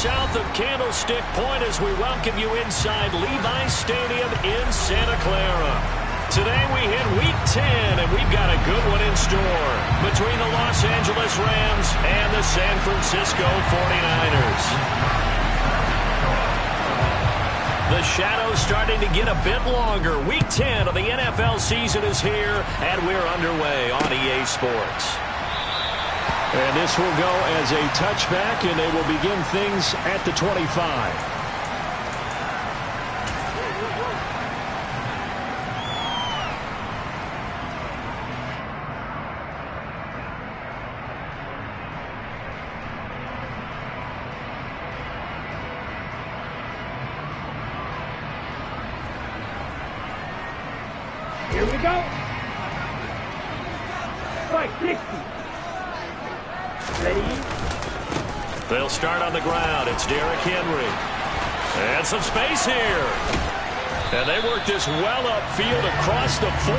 south of Candlestick Point as we welcome you inside Levi's Stadium in Santa Clara. Today we hit Week 10, and we've got a good one in store between the Los Angeles Rams and the San Francisco 49ers. The shadow's starting to get a bit longer. Week 10 of the NFL season is here, and we're underway on EA Sports. And this will go as a touchback, and they will begin things at the 25. Here we go. Strike 60. Ready? They'll start on the ground. It's Derrick Henry. And some space here. And they work this well upfield across the 45.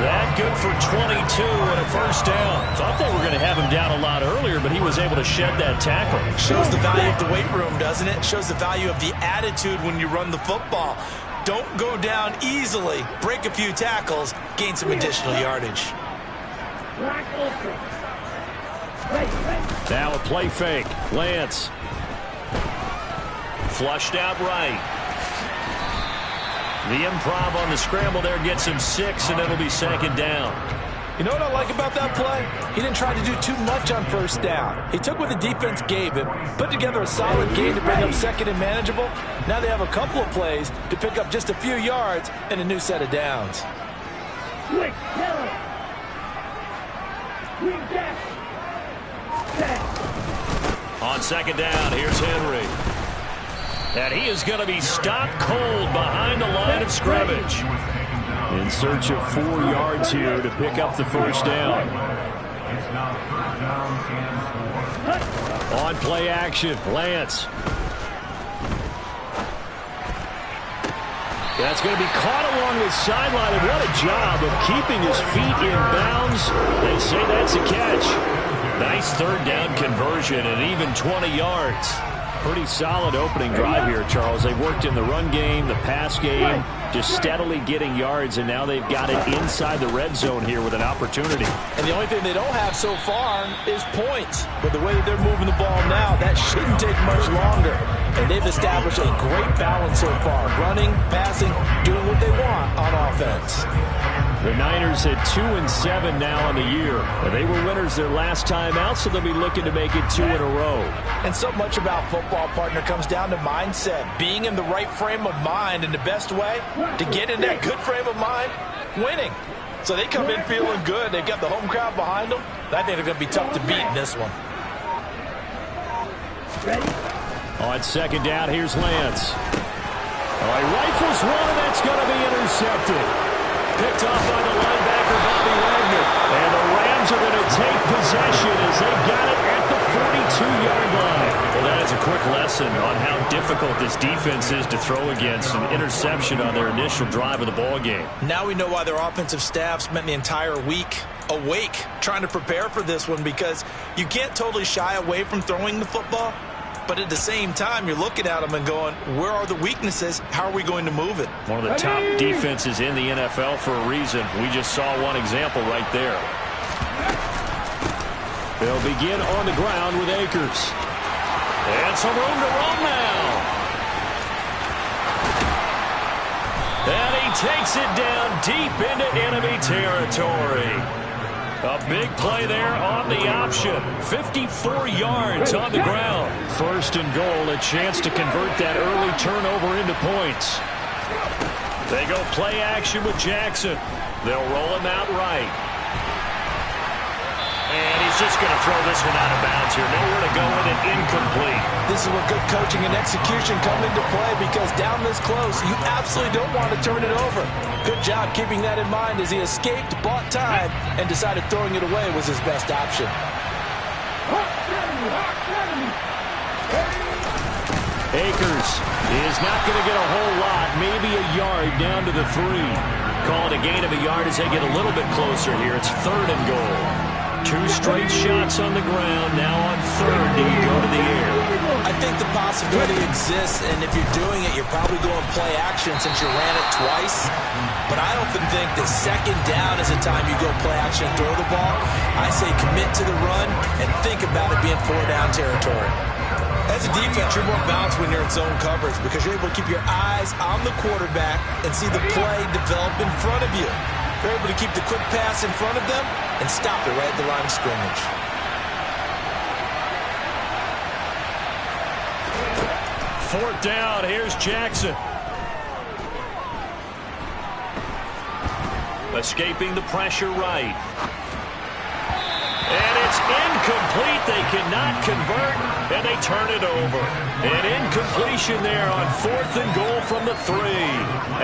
That good for 22 and a first down. Thought they were going to have him down a lot earlier, but he was able to shed that tackle. Shows the value of the weight room, doesn't it? Shows the value of the attitude when you run the football. Don't go down easily. Break a few tackles. Gain some additional yardage. Now a play fake. Lance. Flushed out right. The improv on the scramble there gets him 6, and it'll be second down. You know what I like about that play? He didn't try to do too much on first down. He took what the defense gave him, put together a solid game to bring up second and manageable. Now they have a couple of plays to pick up just a few yards and a new set of downs. Quick, On second down, here's Henry. And he is going to be stopped cold behind the line of scrimmage. In search of 4 yards here to pick up the first down. On play action, Lance. That's going to be caught along the sideline, and what a job of keeping his feet in bounds. They say that's a catch. Nice third down conversion and even 20 yards. Pretty solid opening drive here, Charles. They've worked in the run game, the pass game, just steadily getting yards, and now they've got it inside the red zone here with an opportunity. And the only thing they don't have so far is points. But the way that they're moving the ball now, that shouldn't take much longer. And they've established a great balance so far. Running, passing, doing what they want on offense. The Niners at 2-7 now on the year. They were winners their last time out, so they'll be looking to make it 2 in a row. And so much about football, partner, comes down to mindset. Being in the right frame of mind, and the best way to get in that good frame of mind, winning. So they come in feeling good. They've got the home crowd behind them. I think they're going to be tough to beat in this one. On second down, here's Lance. He rifles one, and that's going to be intercepted. Picked off by the linebacker, Bobby Wagner. And the Rams are going to take possession as they've got it at the 42-yard line. Well, that is a quick lesson on how difficult this defense is to throw against. An interception on their initial drive of the ball game. Now we know why their offensive staff spent the entire week awake trying to prepare for this one, because you can't totally shy away from throwing the football. But at the same time, you're looking at them and going, where are the weaknesses? How are we going to move it? One of the top defenses in the NFL for a reason. We just saw one example right there. They'll begin on the ground with Akers. And some room to run now. And he takes it down deep into enemy territory. A big play there on the option. 54 yards on the ground. First and goal, a chance to convert that early turnover into points. They go play action with Jackson. They'll roll him out right. And he's just going to throw this one out of bounds here. Nowhere to go with it, incomplete. This is where good coaching and execution come into play, because down this close, you absolutely don't want to turn it over. Good job keeping that in mind as he escaped, bought time, and decided throwing it away was his best option. Akers is not going to get a whole lot, maybe a yard down to the 3. Call it a gain of a yard as they get a little bit closer here. It's third and goal. 2 straight shots on the ground. Now on 3rd, do you go to the air? I think the possibility exists, and if you're doing it, you're probably going play action since you ran it twice. But I often think that 2nd down is the time you go play action and throw the ball. I say commit to the run and think about it being 4-down territory. As a defense, you're more balanced when you're in zone coverage because you're able to keep your eyes on the quarterback and see the play develop in front of you. You're able to keep the quick pass in front of them and stop it right at the line of scrimmage. 4th down, here's Jackson. Escaping the pressure right. And it's incomplete. They cannot convert, and they turn it over. An incompletion there on 4th and goal from the 3.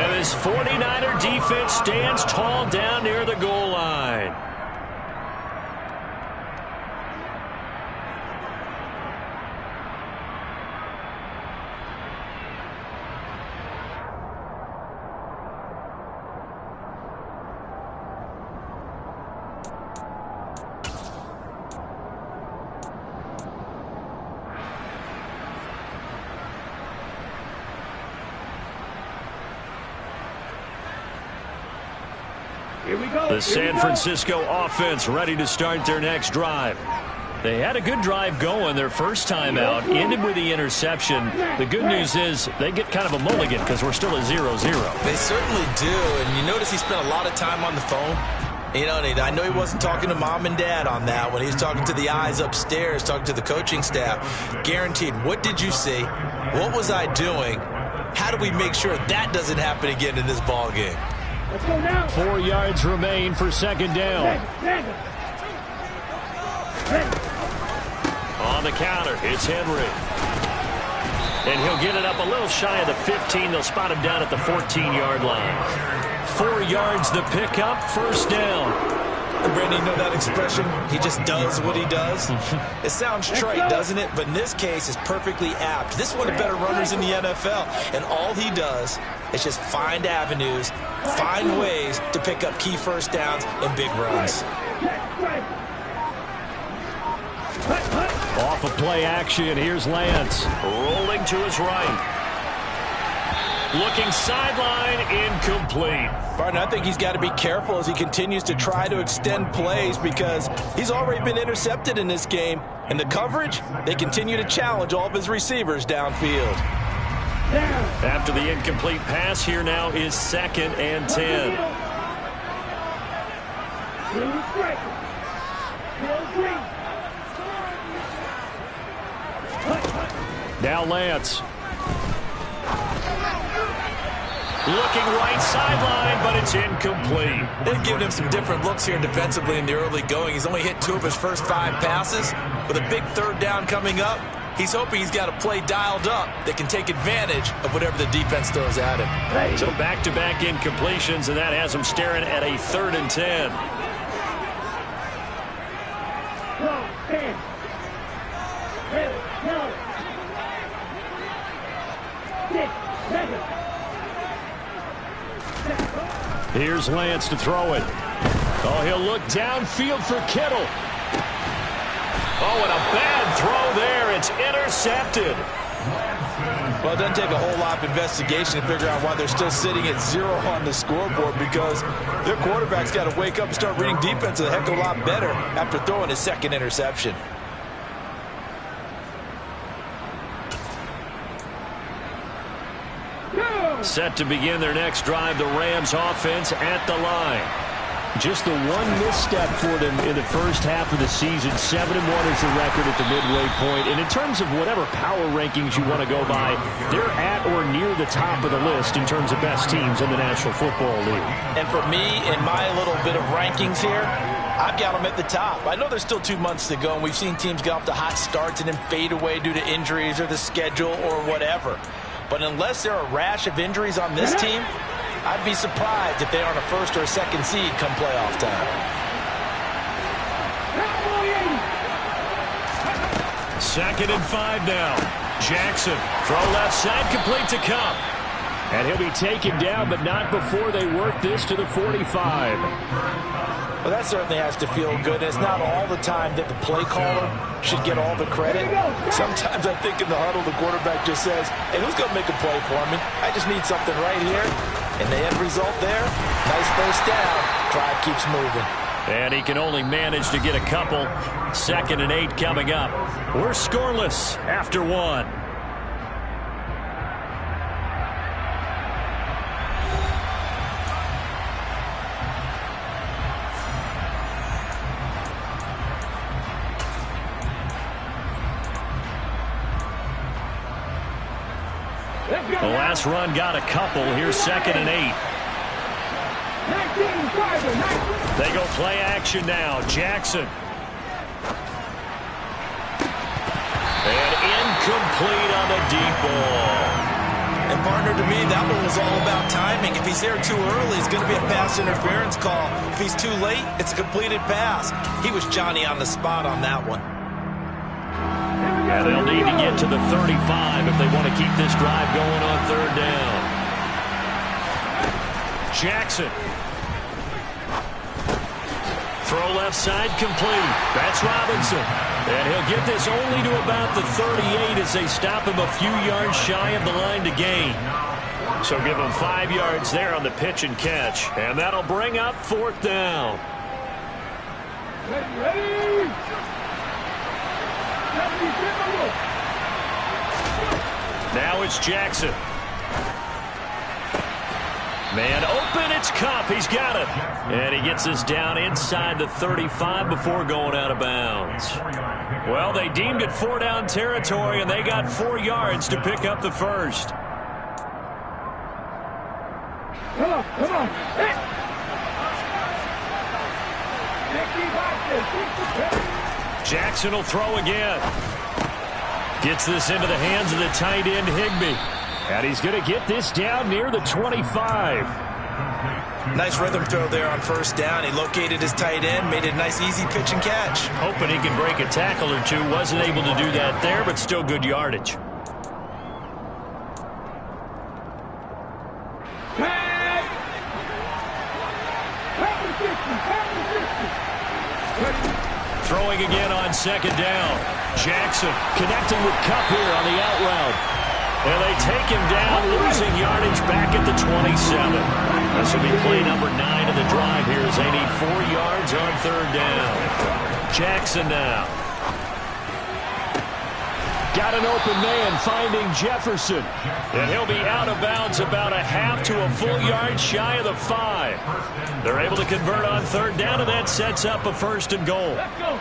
And this 49er defense stands tall down near the goal line. Here we go. The San Francisco offense ready to start their next drive. They had a good drive going their first time out, ended with the interception. The good news is they get kind of a mulligan because we're still at 0-0. They certainly do, and you notice he spent a lot of time on the phone. You know, and I know he wasn't talking to mom and dad on that when he was talking to the eyes upstairs, talking to the coaching staff. Guaranteed, what did you see? What was I doing? How do we make sure that doesn't happen again in this ball game? Let's go now. 4 yards remain for 2nd down. On the counter, it's Henry. And he'll get it up a little shy of the 15. They'll spot him down at the 14-yard line. 4 yards the pickup, 1st down. And Brandon, you know that expression? He just does what he does. It sounds trite, doesn't it? But in this case, it's perfectly apt. This is one of the better runners in the NFL. And all he does is just find avenues, find ways to pick up key 1st downs and big runs. Off of play action, here's Lance. Rolling to his right. Looking sideline, incomplete. Barton, I think he's got to be careful as he continues to try to extend plays because he's already been intercepted in this game. And the coverage, they continue to challenge all of his receivers downfield. After the incomplete pass, here now is 2nd and 10. Now Lance. Looking right sideline, but it's incomplete. They've given him some different looks here defensively in the early going. He's only hit 2 of his first 5 passes. With a big 3rd down coming up, he's hoping he's got a play dialed up that can take advantage of whatever the defense throws at him. So back-to-back incompletions, and that has him staring at a 3rd and 10. Here's Lance to throw it. Oh, he'll look downfield for Kittle. Oh, and a bad throw there. It's intercepted. Well, it doesn't take a whole lot of investigation to figure out why they're still sitting at 0 on the scoreboard because their quarterback's got to wake up and start reading defense a heck of a lot better after throwing his 2nd interception. Set to begin their next drive, the Rams offense at the line. Just the one misstep for them in the first half of the season. 7-1 is the record at the midway point. And in terms of whatever power rankings you want to go by, they're at or near the top of the list in terms of best teams in the National Football League. And for me, in my little bit of rankings here, I've got them at the top. I know there's still 2 months to go, and we've seen teams get off to hot starts and then fade away due to injuries or the schedule or whatever. But unless there are a rash of injuries on this team, I'd be surprised if they aren't a 1st or a 2nd seed come playoff time. 2nd and 5 now. Jackson, throw left side, complete to Cup. And he'll be taken down, but not before they work this to the 45. Well, that certainly has to feel good. It's not all the time that the play caller should get all the credit. Sometimes I think in the huddle, the quarterback just says, hey, who's going to make a play for me? I just need something right here. And the end result there, nice first down. Drive keeps moving. And he can only manage to get a couple. 2nd and 8 coming up. We're scoreless after 1. The last run got a couple. Here's 2nd and 8. They go play action now. Jackson. And incomplete on the deep ball. And partner, to me, that one was all about timing. If he's there too early, it's going to be a pass interference call. If he's too late, it's a completed pass. He was Johnny on the spot on that one. And they'll need to get to the 35 if they want to keep this drive going on 3rd down. Jackson. Throw left side complete. That's Robinson. And he'll get this only to about the 38 as they stop him a few yards shy of the line to gain. So give him 5 yards there on the pitch and catch. And that'll bring up 4th down. Ready? Now it's Jackson. Man open, it's Cup. He's got it. And he gets us down inside the 35 before going out of bounds. Well, they deemed it 4 down territory, and they got 4 yards to pick up the first. Come on, come on. Jackson will throw again. Gets this into the hands of the tight end, Higbee. And he's going to get this down near the 25. Nice rhythm throw there on 1st down. He located his tight end, made it a nice easy pitch and catch. Hoping he can break a tackle or two. Wasn't able to do that there, but still good yardage. Throwing again on 2nd down. Jackson connecting with Cup here on the out route. And they take him down, losing yardage back at the 27. This will be play number 9 of the drive here as they need 4 yards on 3rd down. Jackson now. Got an open man finding Jefferson. And he'll be out of bounds about a half to a full yard shy of the 5. They're able to convert on 3rd down, and that sets up a 1st and goal. Let's go.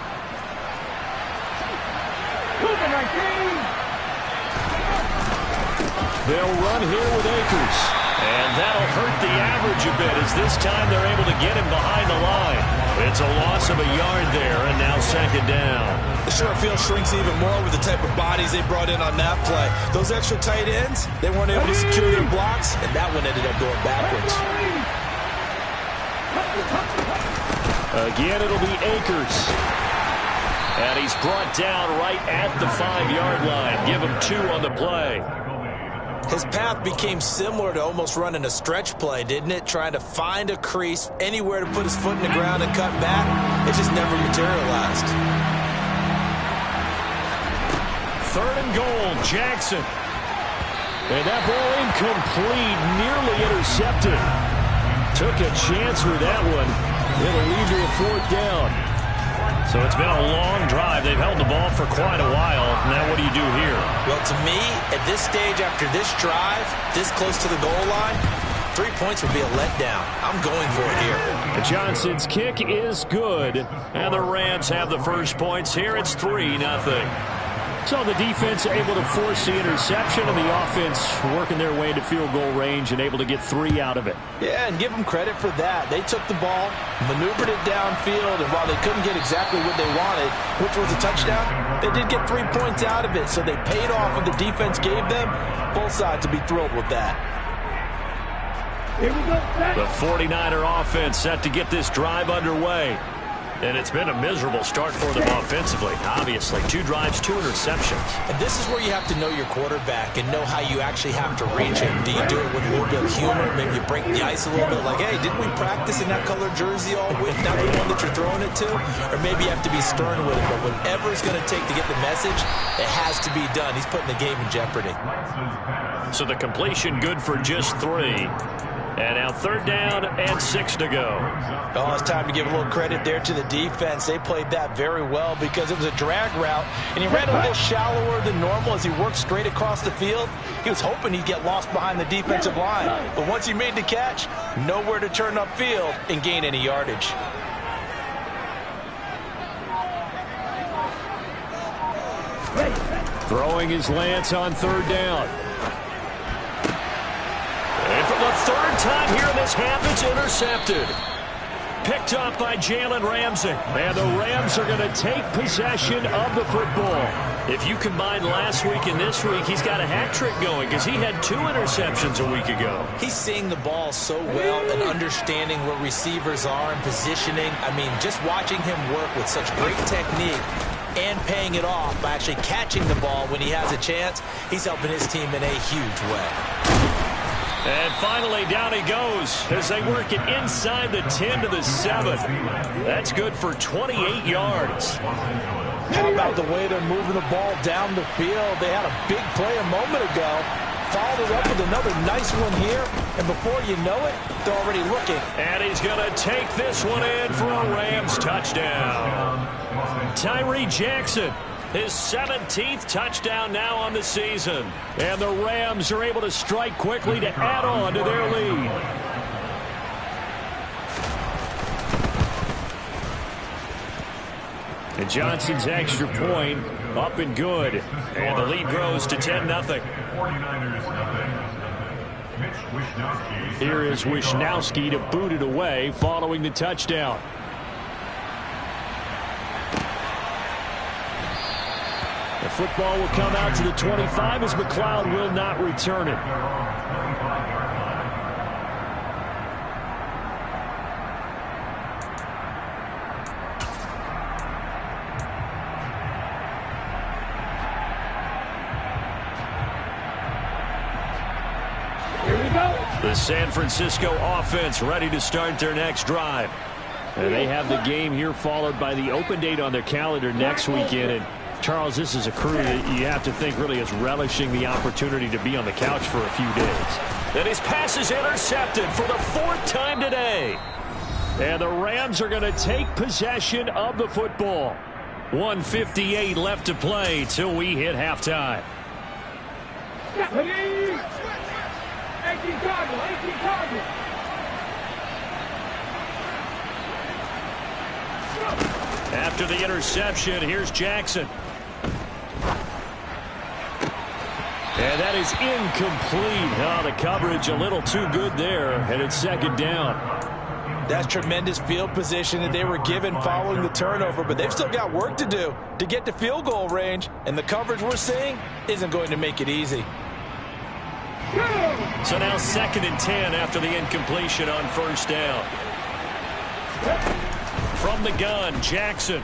They'll run here with Akers. And that'll hurt the average a bit as this time they're able to get him behind the line. It's a loss of a yard there, and now 2nd down. The short field shrinks even more with the type of bodies they brought in on that play. Those extra tight ends, they weren't able to secure their blocks, and that one ended up going backwards. Again, it'll be Akers. And he's brought down right at the 5-yard line. Give him 2 on the play. His path became similar to almost running a stretch play, didn't it? Trying to find a crease, anywhere to put his foot in the ground and cut back. It just never materialized. 3rd and goal, Jackson. And that ball incomplete, nearly intercepted. Took a chance with that one. It'll lead to a 4th down. So it's been a long drive. They've held the ball for quite a while. Now what do you do here? Well, to me, at this stage after this drive, this close to the goal line, 3 points would be a letdown. I'm going for it here. Johnson's kick is good. And the Rams have the first points here. It's 3-0. So the defense able to force the interception, and the offense working their way into field goal range and able to get 3 out of it. Yeah, and give them credit for that. They took the ball, maneuvered it downfield, and while they couldn't get exactly what they wanted, which was a touchdown, they did get 3 points out of it. So they paid off what the defense gave them. Both sides to be thrilled with that. Here we go. The 49er offense set to get this drive underway. And it's been a miserable start for them offensively, obviously. 2 drives, 2 interceptions. And this is where you have to know your quarterback and know how you actually have to reach him. Do you do it with a little bit of humor? Maybe you break the ice a little bit, like, hey, didn't we practice in that colored jersey all week? Not the one that you're throwing it to? Or maybe you have to be stern with it, but whatever it's going to take to get the message, it has to be done. He's putting the game in jeopardy. So the completion good for just 3. And now 3rd down and 6 to go. Oh, it's time to give a little credit there to the defense. They played that very well because it was a drag route, and he ran a little shallower than normal as he worked straight across the field. He was hoping he'd get lost behind the defensive line, but once he made the catch, nowhere to turn upfield and gain any yardage. Throwing is Lance on 3rd down. And for the 3rd time here in this half, it's intercepted. Picked up by Jalen Ramsey. And the Rams are going to take possession of the football. If you combine last week and this week, he's got a hat trick going because he had 2 interceptions a week ago. He's seeing the ball so well and understanding where receivers are and positioning. I mean, just watching him work with such great technique and paying it off by actually catching the ball when he has a chance, he's helping his team in a huge way. And finally, down he goes as they work it inside the 10 to the 7. That's good for 28 yards. How about the way they're moving the ball down the field? They had a big play a moment ago. Followed it up with another nice one here. And before you know it, they're already looking. And he's going to take this one in for a Rams touchdown. Tyree Jackson, his 17th touchdown now on the season. And the Rams are able to strike quickly to add on to their lead. And Johnson's extra point up and good. And the lead grows to 10-0. Here is Wisnowski to boot it away following the touchdown. The football will come out to the 25 as McLeod will not return it. Here we go. The San Francisco offense ready to start their next drive. And they have the game here followed by the open date on their calendar next weekend. And Charles, this is a crew that you have to think really is relishing the opportunity to be on the couch for a few days. And his pass is intercepted for the 4th time today. And the Rams are going to take possession of the football. 1:58 left to play till we hit halftime. 18 Cardinal, 18 Cardinal. After the interception, here's Jackson. And that is incomplete. Oh, the coverage a little too good there, and it's 2nd down. That's tremendous field position that they were given following the turnover, but they've still got work to do to get to field goal range, and the coverage we're seeing isn't going to make it easy. So now 2nd and 10 after the incompletion on 1st down. From the gun, Jackson.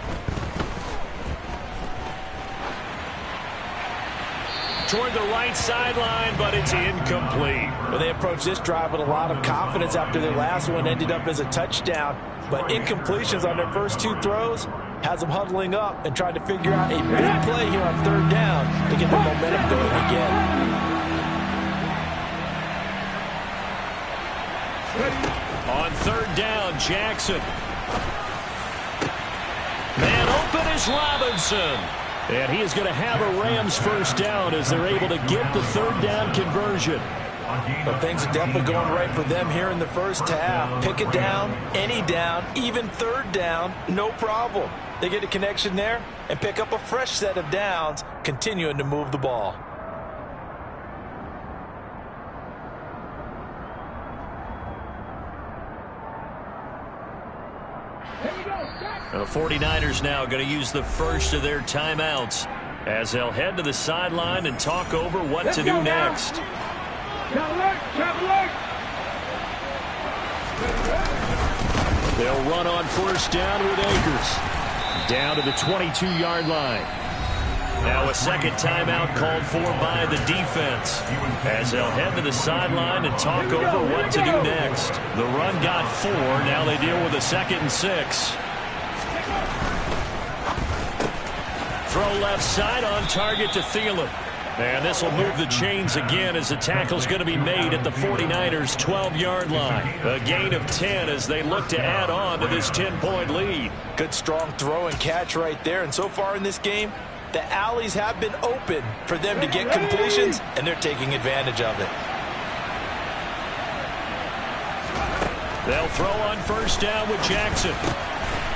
Toward the right sideline, but it's incomplete. Well, they approached this drive with a lot of confidence after their last one ended up as a touchdown. But incompletions on their first 2 throws has them huddling up and trying to figure out a big play here on 3rd down to get the momentum going again. On 3rd down, Jackson. Man open is Robinson. And he is going to have a Rams 1st down as they're able to get the 3rd down conversion. But things are definitely going right for them here in the first half. Pick it down, any down, even 3rd down, no problem. They get a connection there and pick up a fresh set of downs, continuing to move the ball. The 49ers now going to use the first of their timeouts as they'll head to the sideline and talk over what to do next. They'll run on first down with Akers. Down to the 22-yard line. Now a second timeout called for by the defense as they'll head to the sideline and talk over what to do next. The run got 4. Now they deal with a 2nd and 6. Throw left side on target to Thielen. And this will move the chains again as the tackle's going to be made at the 49ers' 12-yard line. A gain of 10 as they look to add on to this 10-point lead. Good strong throw and catch right there. And so far in this game, the alleys have been open for them to get completions, and they're taking advantage of it. They'll throw on first down with Jackson.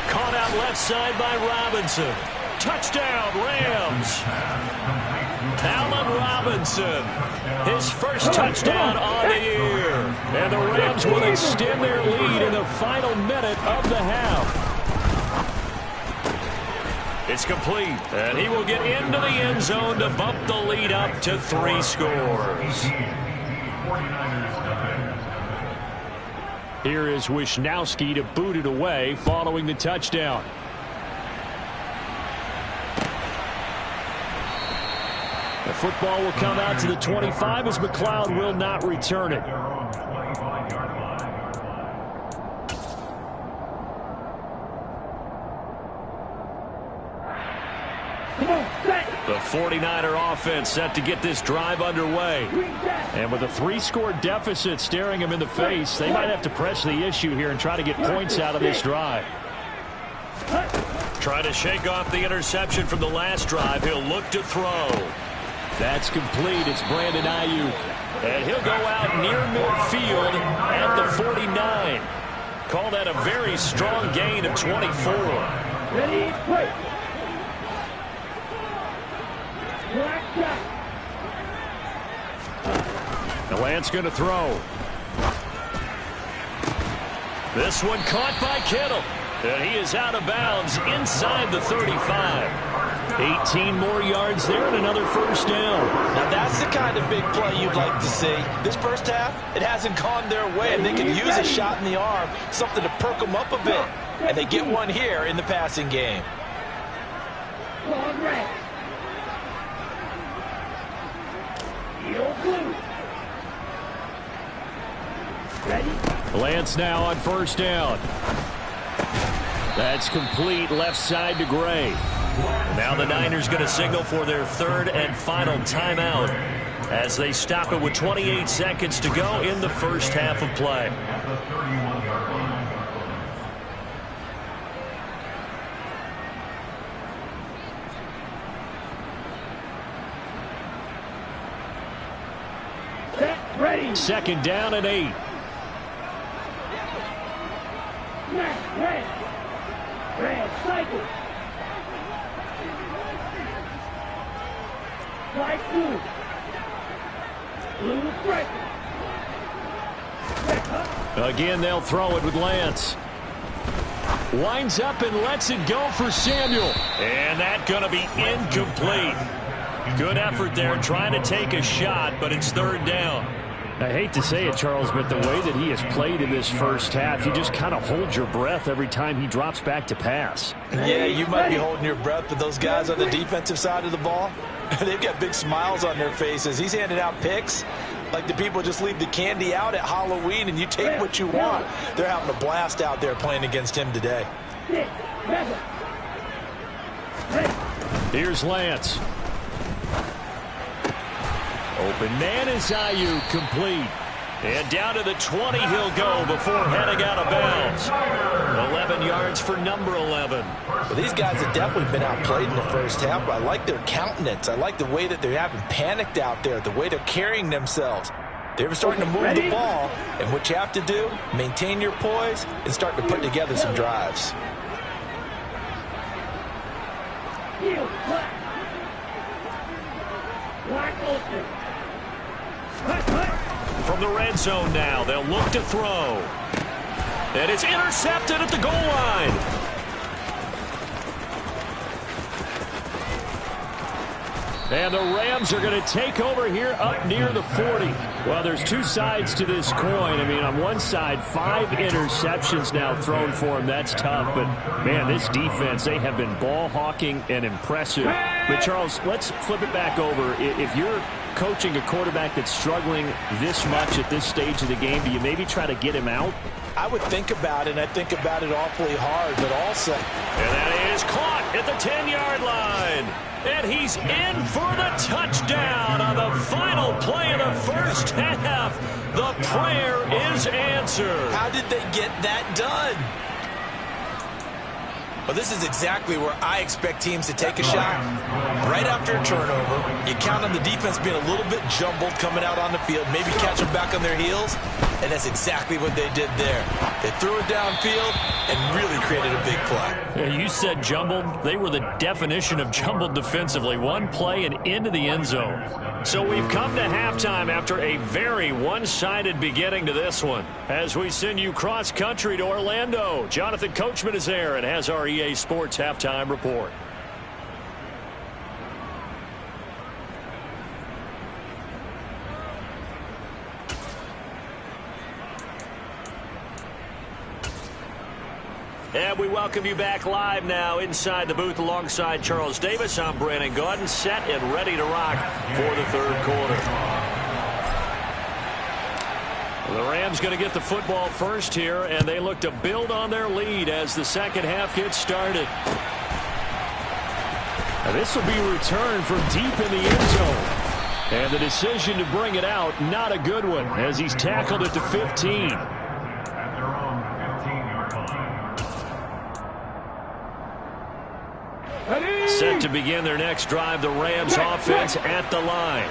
Caught out left side by Robinson. Touchdown, Rams. Allen Robinson, his first touchdown on the year. And the Rams will extend their lead in the final minute of the half. It's complete, and he will get into the end zone to bump the lead up to 3 scores. Here is Wisnowski to boot it away following the touchdown. The football will come out to the 25 as McLeod will not return it. The 49er offense set to get this drive underway. And with a 3-score deficit staring them in the face, they might have to press the issue here and try to get points out of this drive. Trying to shake off the interception from the last drive. He'll look to throw. That's complete. It's Brandon Ayuk. And he'll go out near midfield at the 49. Call that a very strong gain of 24. Ready, play. The Lance going to throw. This one caught by Kittle. And he is out of bounds inside the 35. 18 more yards there and another first down. Now that's the kind of big play you'd like to see. This first half, it hasn't gone their way, and they can use a shot in the arm, something to perk them up a bit. And they get one here in the passing game. Lance now on first down. That's complete left side to Gray. Now the Niners going to signal for their 3rd and final timeout as they stop it with 28 seconds to go in the first half of play. Ready. 2nd down and 8. Red cycle. White blue. Blue break. Again, they'll throw it with Lance. Winds up and lets it go for Samuel. And that's going to be incomplete. Good effort there trying to take a shot, but it's 3rd down. I hate to say it, Charles, but the way that he has played in this first half, you just kind of hold your breath every time he drops back to pass. Yeah, you might be holding your breath, but those guys on the defensive side of the ball, they've got big smiles on their faces. He's handing out picks like the people just leave the candy out at Halloween and you take what you want. They're having a blast out there playing against him today. Here's Lance. Open man is Ayuk, complete. And down to the 20 he'll go before heading out of bounds. 11 yards for number 11. Well, these guys have definitely been outplayed in the first half, but I like their countenance. I like the way that they haven't panicked out there, the way they're carrying themselves. They're starting to move the ball, and what you have to do, maintain your poise and start to put together some drives. From the red zone now, they'll look to throw. And it's intercepted at the goal line. And the Rams are going to take over here up near the 40. Well, there's two sides to this coin. I mean, on one side, 5 interceptions now thrown for him. That's tough. But, man, this defense, they have been ball hawking and impressive. But, Charles, let's flip it back over. If you're coaching a quarterback that's struggling this much at this stage of the game, do you maybe try to get him out? I would think about it, and I think about it awfully hard, but also. And that is caught at the 10-yard line. And he's in for the touchdown on the final play of the first half. The prayer is answered. How did they get that done? Well, this is exactly where I expect teams to take a shot. Right after a turnover, you count on the defense being a little bit jumbled coming out on the field, maybe catch them back on their heels, and that's exactly what they did there. They threw it downfield and really created a big play. Yeah, you said jumbled. They were the definition of jumbled defensively. One play and into the end zone. So we've come to halftime after a very one-sided beginning to this one. As we send you cross-country to Orlando, Jonathan Coachman is there and has our EA Sports halftime report. And we welcome you back live now inside the booth alongside Charles Davis. I'm Brandon Gaudin, set and ready to rock for the third quarter. The Rams going to get the football first here, and they look to build on their lead as the second half gets started. Now this will be returned from deep in the end zone. And the decision to bring it out, not a good one, as he's tackled at the 15. Set to begin their next drive, the Rams offense at the line.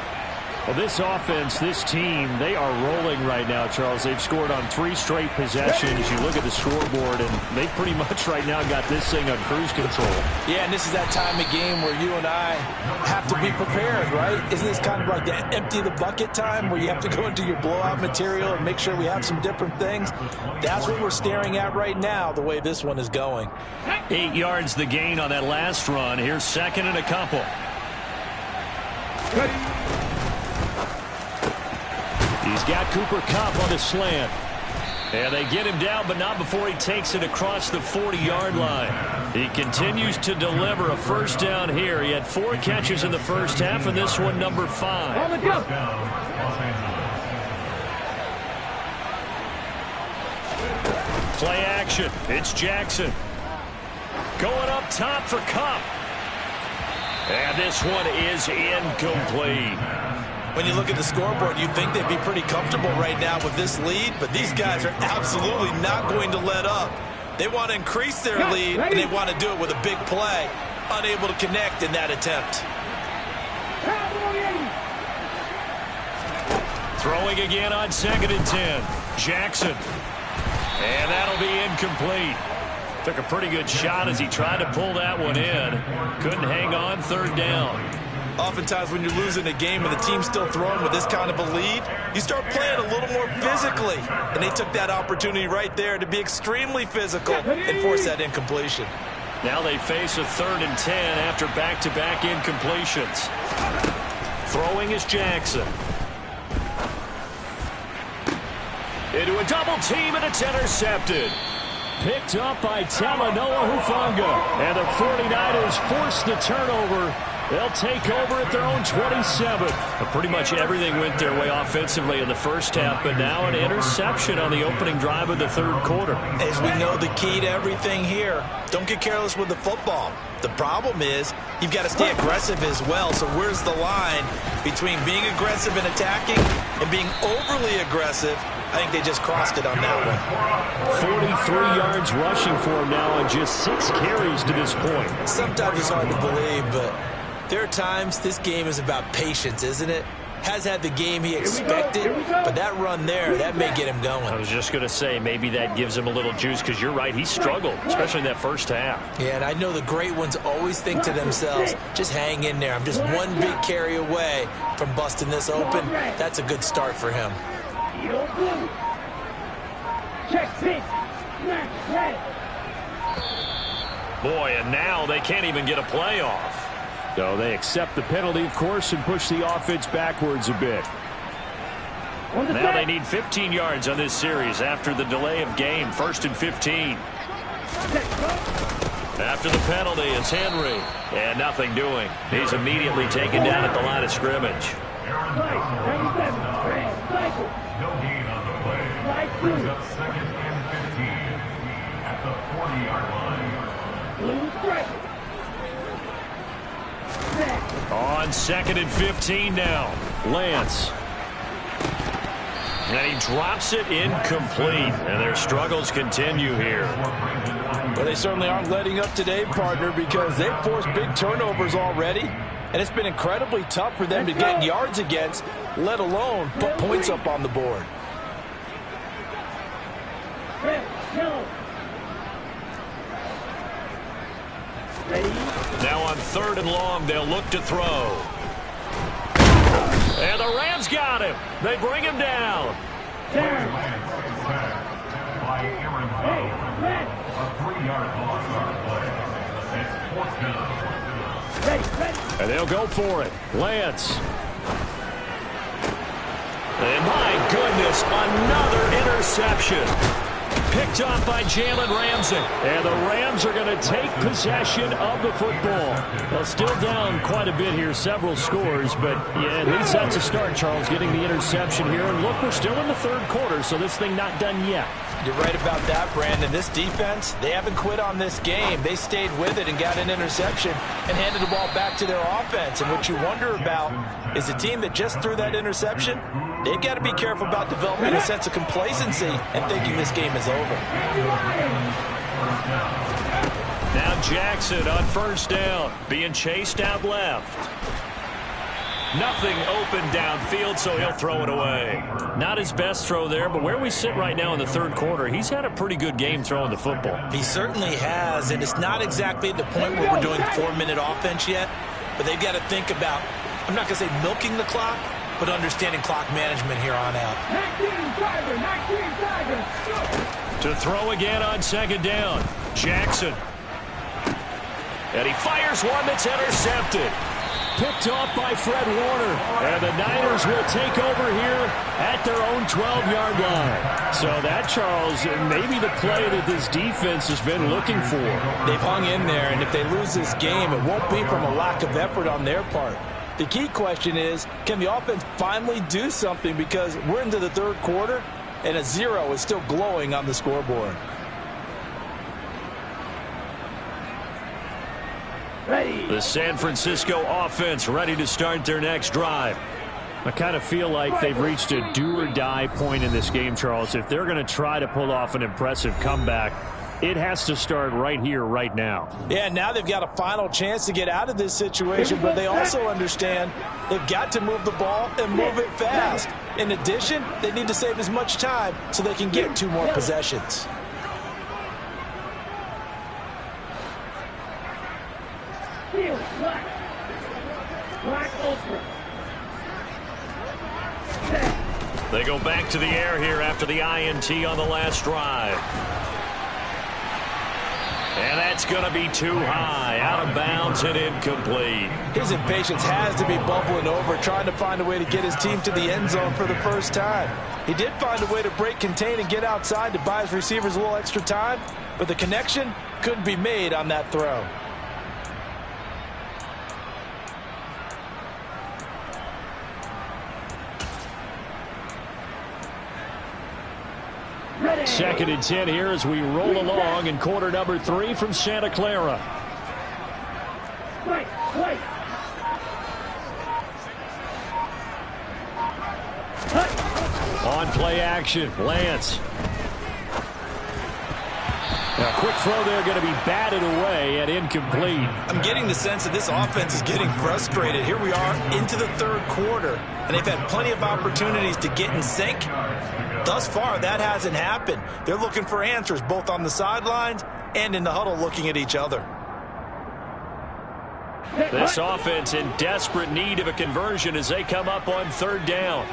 Well, this offense, this team, they are rolling right now, Charles. They've scored on 3 straight possessions. You look at the scoreboard, and they pretty much right now got this thing on cruise control. Yeah, and this is that time of game where you and I have to be prepared, right? Isn't this kind of like the empty the bucket time where you have to go into your blowout material and make sure we have some different things? That's what we're staring at right now, the way this one is going. 8 yards the gain on that last run. Here's second and a couple. He's got Cooper Kupp on the slant. And they get him down, but not before he takes it across the 40-yard line. He continues to deliver a first down here. He had 4 catches in the first half, and this one number 5. On the go. Play action. It's Jackson. Going up top for Kupp. And this one is incomplete. When you look at the scoreboard, you'd think they'd be pretty comfortable right now with this lead, but these guys are absolutely not going to let up. They want to increase their lead, and they want to do it with a big play. Unable to connect in that attempt. Throwing again on 2nd and 10. Jackson. And that'll be incomplete. Took a pretty good shot as he tried to pull that one in. Couldn't hang on, 3rd down. Oftentimes when you're losing a game and the team's still throwing with this kind of a lead, you start playing a little more physically. And they took that opportunity right there to be extremely physical and force that incompletion. Now they face a 3rd and 10 after back-to-back incompletions. Throwing is Jackson. Into a double team, and it's intercepted. Picked up by Talanoa Hufanga. And the 49ers force the turnover. They'll take over at their own 27. Pretty much everything went their way offensively in the first half, but now an interception on the opening drive of the 3rd quarter. As we know, the key to everything here, don't get careless with the football. The problem is you've got to stay aggressive as well. So where's the line between being aggressive and attacking and being overly aggressive? I think they just crossed it on that one. 43 yards rushing for him now on just 6 carries to this point. Sometimes it's hard to believe, but there are times this game is about patience, isn't it? Has had the game he expected, but that run there, that may get him going. I was just going to say, maybe that gives him a little juice, because you're right, he struggled, especially in that first half. Yeah, and I know the great ones always think to themselves, just hang in there. I'm just one big carry away from busting this open. That's a good start for him. Check six. Red. Boy, and now they can't even get a play off. So they accept the penalty, of course, and push the offense backwards a bit. Now They need 15 yards on this series after the delay of game. 1st and 15. After the penalty, it's Henry. And nothing doing. He's immediately taken down at the line of scrimmage. No gain on the play. Brings up 2nd and 15 at the 40-yard line. On 2nd and 15 now. Lance. And he drops it incomplete. And their struggles continue here. Well, they certainly aren't letting up today, partner, because they've forced big turnovers already. And it's been incredibly tough for them to get yards against, let alone put points up on the board. Now on 3rd and long, they'll look to throw. And the Rams got him. They bring him down. By Aaron a 3-yard loss on play. It's 4th down. And they'll go for it. Lance. And my goodness, another interception. Picked off by Jalen Ramsey. And the Rams are going to take possession of the football. Well, still down quite a bit here, several scores, but yeah, at least that's a start, Charles, getting the interception here. And look, we're still in the 3rd quarter, so this thing not done yet. You're right about that, Brandon. This defense, they haven't quit on this game. They stayed with it and got an interception and handed the ball back to their offense. And what you wonder about is a team that just threw that interception, they've got to be careful about developing a sense of complacency and thinking this game is over. Now Jackson on 1st down, being chased out left. Nothing open downfield, so he'll throw it away. Not his best throw there, but where we sit right now in the 3rd quarter, he's had a pretty good game throwing the football. He certainly has, and it's not exactly at the point where we're doing 4-minute offense yet, but they've got to think about, I'm not going to say milking the clock, but understanding clock management here on out. To throw again on 2nd down, Jackson. And he fires one that's intercepted. Picked off by Fred Warner. And the Niners will take over here at their own 12-yard line. So that, Charles, maybe the play that this defense has been looking for. They've hung in there, and if they lose this game, it won't be from a lack of effort on their part. The key question is, can the offense finally do something, because we're into the 3rd quarter, and a 0 is still glowing on the scoreboard. The San Francisco offense ready to start their next drive. I kind of feel like they've reached a do-or-die point in this game, Charles. If they're going to try to pull off an impressive comeback, it has to start right here, right now. Yeah, now they've got a final chance to get out of this situation, but they also understand they've got to move the ball and move it fast. In addition, they need to save as much time so they can get 2 more possessions. They go back to the air here after the INT on the last drive. And that's going to be too high, out of bounds and incomplete. His impatience has to be bubbling over, trying to find a way to get his team to the end zone for the first time. He did find a way to break contain and get outside to buy his receivers a little extra time, but the connection couldn't be made on that throw. Second and 10 here as we roll along in quarter number 3 from Santa Clara. On play action, Lance. A quick throw there going to be batted away and incomplete. I'm getting the sense that this offense is getting frustrated. Here we are into the 3rd quarter, and they've had plenty of opportunities to get in sync. Thus far, that hasn't happened. They're looking for answers both on the sidelines and in the huddle looking at each other. This offense in desperate need of a conversion as they come up on 3rd down.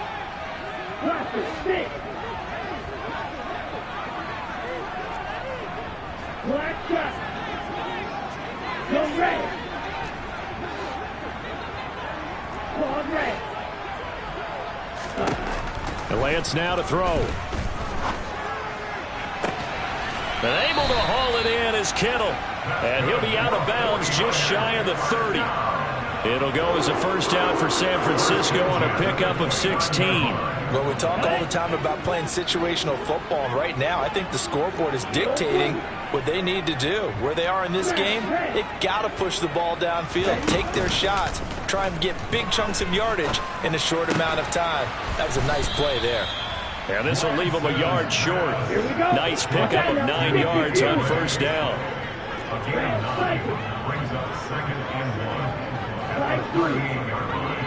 And Lance now to throw. And able to haul it in is Kittle. And he'll be out of bounds just shy of the 30. It'll go as a first down for San Francisco on a pickup of 16. Well, we talk all the time about playing situational football. And right now, I think the scoreboard is dictating what they need to do. Where they are in this game, they've got to push the ball downfield, take their shots, try and get big chunks of yardage in a short amount of time. That was a nice play there. And this will leave them a yard short. Nice pickup of 9 yards on first down. Again, 9 brings up second and 1 at the 38-yard line.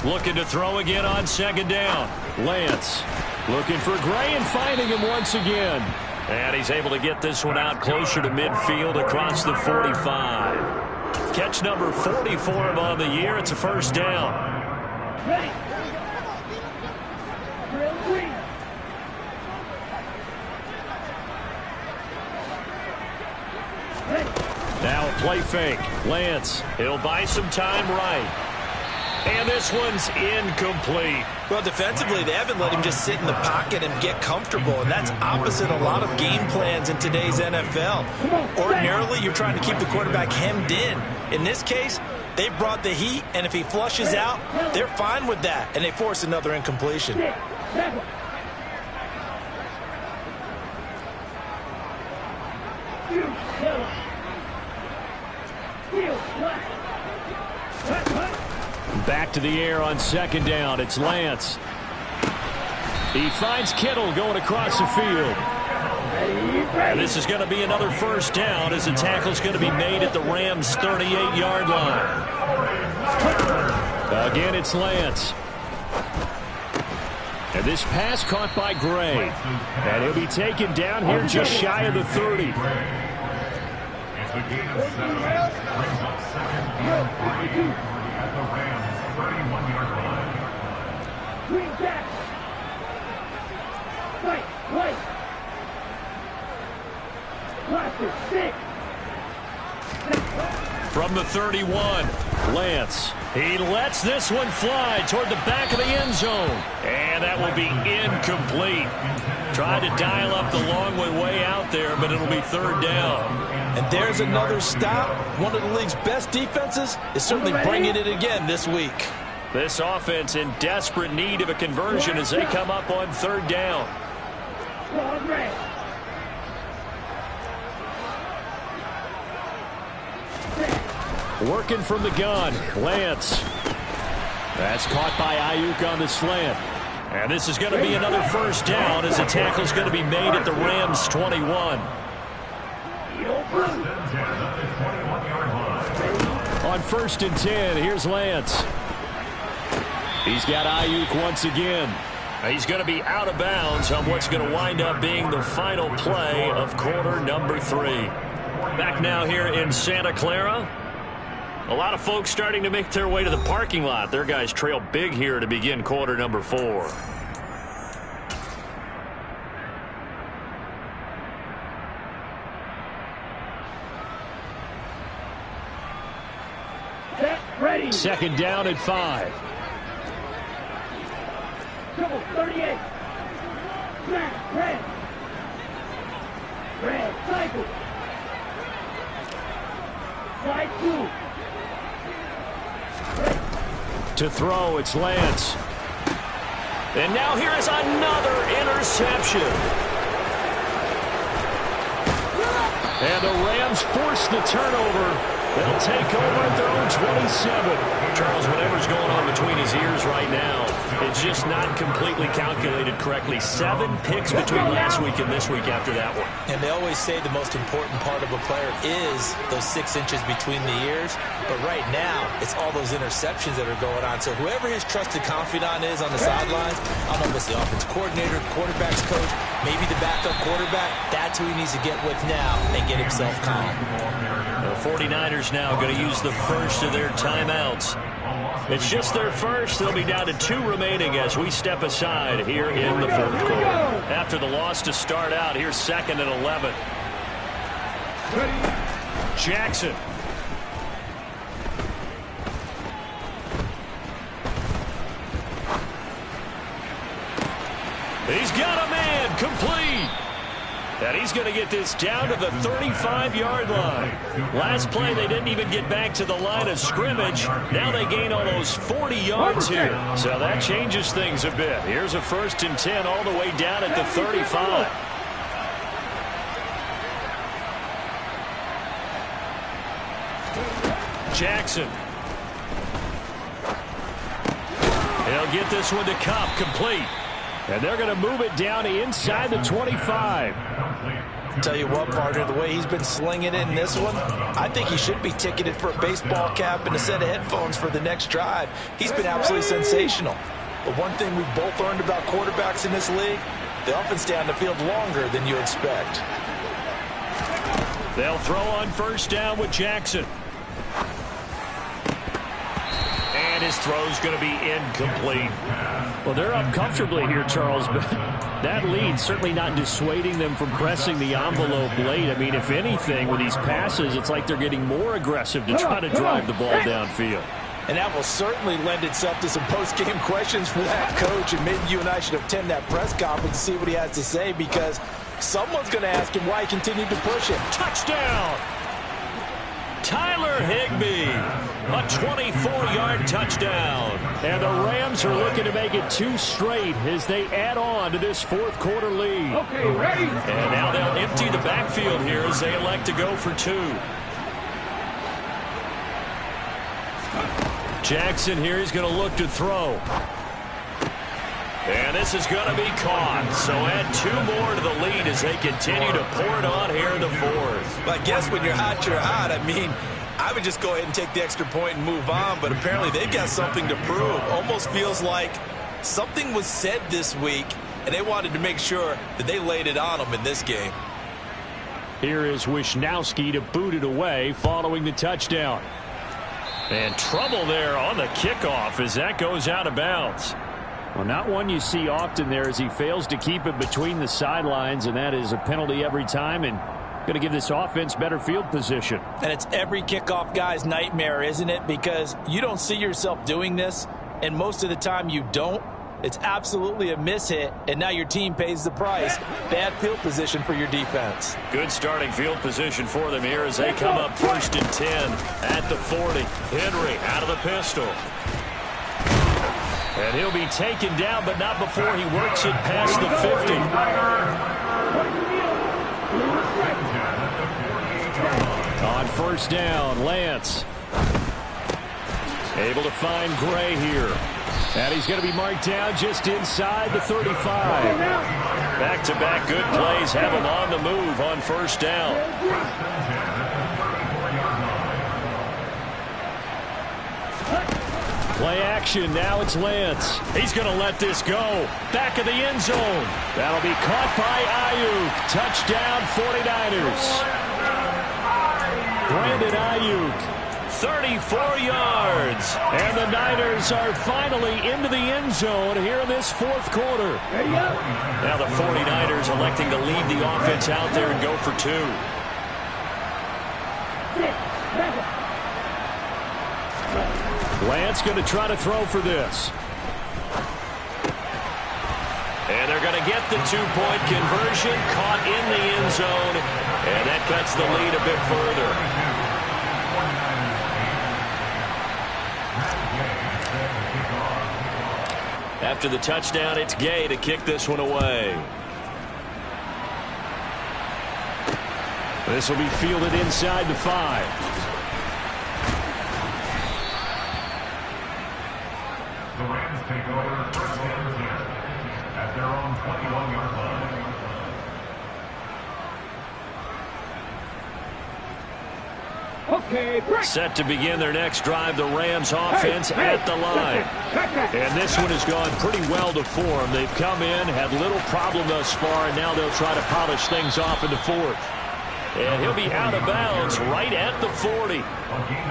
Looking to throw again on second down. Lance looking for Gray and finding him once again. And he's able to get this one out closer to midfield across the 45. Catch number 40 for him on the year. It's a first down. Now a play fake. Lance, he'll buy some time right. And this one's incomplete. Well, defensively, they haven't let him just sit in the pocket and get comfortable, and that's opposite a lot of game plans in today's NFL. Ordinarily, you're trying to keep the quarterback hemmed in. In this case, they brought the heat, and if he flushes out, they're fine with that, and they force another incompletion. Back to the air on second down. It's Lance. He finds Kittle going across the field. And this is going to be another first down as the tackle's going to be made at the Rams' 38-yard line. Again, it's Lance. And this pass caught by Gray. And he'll be taken down here just shy of the 30. It's a gain of 7. Brings up second and 3 at the Rams' 31-yard line. Green back. Right. From the 31, Lance. He lets this one fly toward the back of the end zone. And that will be incomplete. Tried to dial up the long way out there, but it'll be third down. And there's another stop. One of the league's best defenses is certainly bringing it again this week. This offense in desperate need of a conversion as they come up on third down. Working from the gun, Lance. That's caught by Ayuk on the slant. And this is going to be another first down as the tackle's going to be made at the Rams' 21. On first and 10, here's Lance. He's got Ayuk once again. He's going to be out of bounds on what's going to wind up being the final play of quarter number 3. Back now here in Santa Clara. A lot of folks starting to make their way to the parking lot. Their guys trail big here to begin quarter number 4. Ready. Second down at 5. Double 38. Red. Cycle. Slide 2. To throw, it's Lance. And now here is another interception. And the Rams force the turnover. They'll take over at their own 27. Charles, whatever's going on between his ears right now, it's just not completely calculated correctly. 7 picks between last week and this week after that one. And they always say the most important part of a player is those 6 inches between the ears. But right now, it's all those interceptions that are going on. So whoever his trusted confidant is on the sidelines, I don't know if it's the offense coordinator, quarterback's coach, maybe the backup quarterback, that's who he needs to get with now and get himself calm. The 49ers now going to use the first of their timeouts. It's just their first. They'll be down to 2 remaining as we step aside here in the fourth quarter. After the loss to start out, here's 2nd and 11. Jackson. He's got a man, complete. And he's going to get this down to the 35-yard line. Last play, they didn't even get back to the line of scrimmage. Now they gain almost 40 yards here. So that changes things a bit. Here's a 1st and 10 all the way down at the 35. Jackson. He'll get this one to Cup, complete. And they're going to move it down to inside the 25. Tell you what, partner, the way he's been slinging it in this one, I think he should be ticketed for a baseball cap and a set of headphones for the next drive. He's been absolutely sensational. But one thing we've both learned about quarterbacks in this league, they often stay on the field longer than you expect. They'll throw on 1st down with Jackson. And his throw's going to be incomplete. Well, they're up comfortably here, Charles, but that lead certainly not dissuading them from pressing the envelope late. I mean, if anything, with these passes, it's like they're getting more aggressive to try to drive the ball downfield. And that will certainly lend itself to some post-game questions for that coach, and maybe you and I should attend that press conference to see what he has to say, because someone's going to ask him why he continued to push him. Touchdown! Tyler Higbee, a 24-yard touchdown. And the Rams are looking to make it 2 straight as they add on to this 4th quarter lead. Okay, ready. And now they'll empty the backfield here as they elect to go for 2. Jackson here is going to look to throw. And this is going to be caught. So add 2 more to the lead as they continue to pour it on here in the 4th. But I guess when you're hot, you're hot. I mean, I would just go ahead and take the extra point and move on. But apparently they've got something to prove. Almost feels like something was said this week, and they wanted to make sure that they laid it on them in this game. Here is Wisnowski to boot it away following the touchdown. And trouble there on the kickoff as that goes out of bounds. Well, not one you see often there as he fails to keep it between the sidelines, and that is a penalty every time and going to give this offense better field position. And it's every kickoff guy's nightmare, isn't it? Because you don't see yourself doing this, and most of the time you don't. It's absolutely a mishit, and now your team pays the price. Bad field position for your defense. Good starting field position for them here as they come up 1st and 10 at the 40. Henry out of the pistol. And he'll be taken down, but not before he works it past the 50. On 1st down, Lance. Able to find Gray here. And he's going to be marked down just inside the 35. Back-to-back good plays have him on the move on 1st down. Play action, now it's Lance. He's going to let this go. Back of the end zone. That'll be caught by Ayuk. Touchdown 49ers. Brandon Ayuk, 34 yards. And the Niners are finally into the end zone here in this 4th quarter. Now the 49ers electing to leave the offense out there and go for 2. Lance going to try to throw for this. And they're going to get the 2-point conversion, caught in the end zone, and that cuts the lead a bit further. After the touchdown, it's Gay to kick this one away. This will be fielded inside the 5. The Rams take over 1st and 10 at their own 21-yard line. Okay, set to begin their next drive, the Rams offense at the line. And this one has gone pretty well to form. They've come in, had little problem thus far, and now they'll try to polish things off in the 4th. And he'll be out of bounds right at the 40.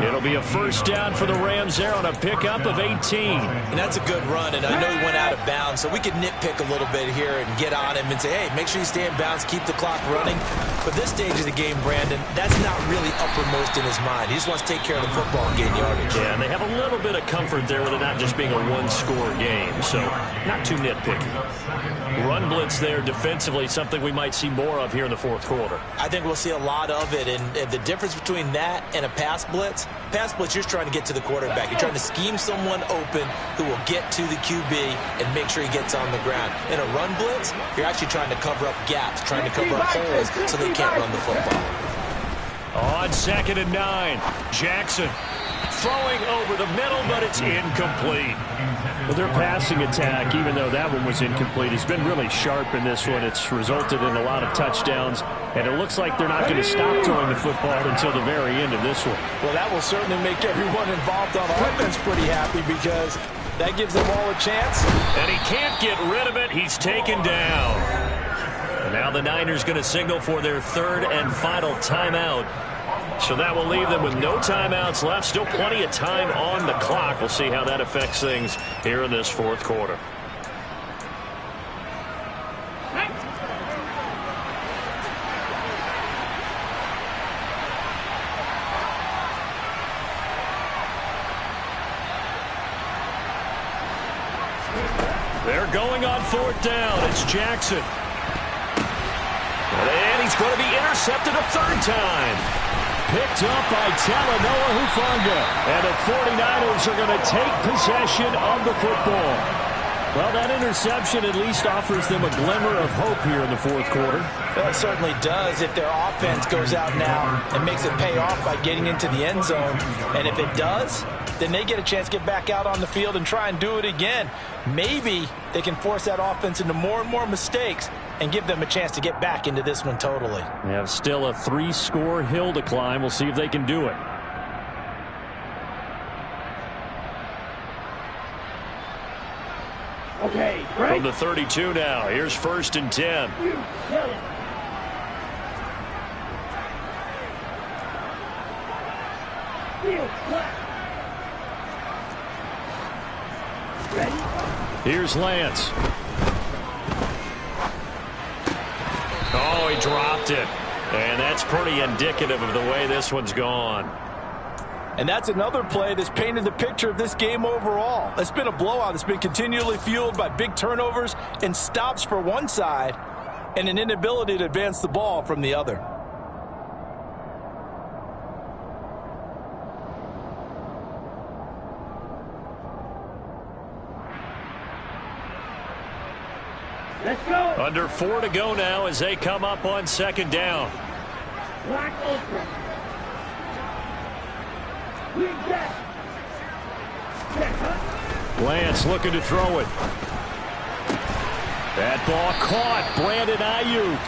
It'll be a first down for the Rams there on a pickup of 18. And that's a good run, and I know he went out of bounds, so we could nitpick a little bit here and get on him and say, hey, make sure you stay in bounds, keep the clock running. But this stage of the game, Brandon, that's not really uppermost in his mind. He just wants to take care of the football and gain yardage. Yeah, and they have a little bit of comfort there with it not just being a one-score game, so not too nitpicky. Run blitz there defensively, something we might see more of here in the fourth quarter. I think we'll see a lot of it, and the difference between that and a pass blitz, you're just trying to get to the quarterback. You're trying to scheme someone open who will get to the QB and make sure he gets on the ground. In a run blitz, you're actually trying to cover up gaps, trying to cover up holes so they can't run the football. On 2nd and 9, Jackson throwing over the middle, but it's incomplete. Well, their passing attack, even though that one was incomplete, has been really sharp in this one. It's resulted in a lot of touchdowns, and it looks like they're not going to stop throwing the football until the very end of this one. Well, that will certainly make everyone involved on offense pretty happy because that gives them all a chance. And he can't get rid of it. He's taken down. And now the Niners going to signal for their third and final timeout. So that will leave them with no timeouts left. Still plenty of time on the clock. We'll see how that affects things here in this fourth quarter. They're going on 4th down. It's Jackson. And he's going to be intercepted a third time. Picked up by Talanoa Hufanga. And the 49ers are going to take possession of the football. Well, that interception at least offers them a glimmer of hope here in the fourth quarter. Well, it certainly does if their offense goes out now and makes it pay off by getting into the end zone. And if it does, then they get a chance to get back out on the field and try and do it again. Maybe they can force that offense into more and more mistakes and give them a chance to get back into this one totally. They have still a 3-score hill to climb. We'll see if they can do it. Okay, right. From the 32 now, here's 1st and 10. You kill it. Field flat. Ready? Here's Lance. Oh, he dropped it. And that's pretty indicative of the way this one's gone. And that's another play that's painted the picture of this game overall. It's been a blowout. It's been continually fueled by big turnovers and stops for one side and an inability to advance the ball from the other. Let's go. Under 4 to go now as they come up on 2nd down. Black open. We got. Check, huh? Lance looking to throw it. That ball caught. Brandon Ayuk.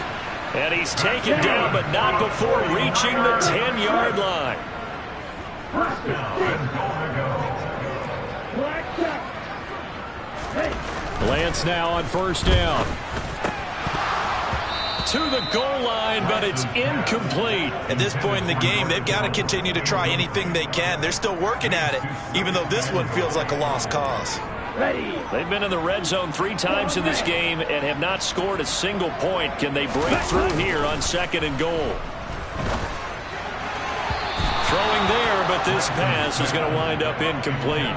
And he's taken down, but not before reaching the 10-yard line. Black shot. Hey. Lance now on 1st down. To the goal line, but it's incomplete. At this point in the game, they've got to continue to try anything they can. They're still working at it, even though this one feels like a lost cause. Ready. They've been in the red zone 3 times in this game and have not scored a single point. Can they break through here on 2nd and goal? Throwing there, but this pass is going to wind up incomplete.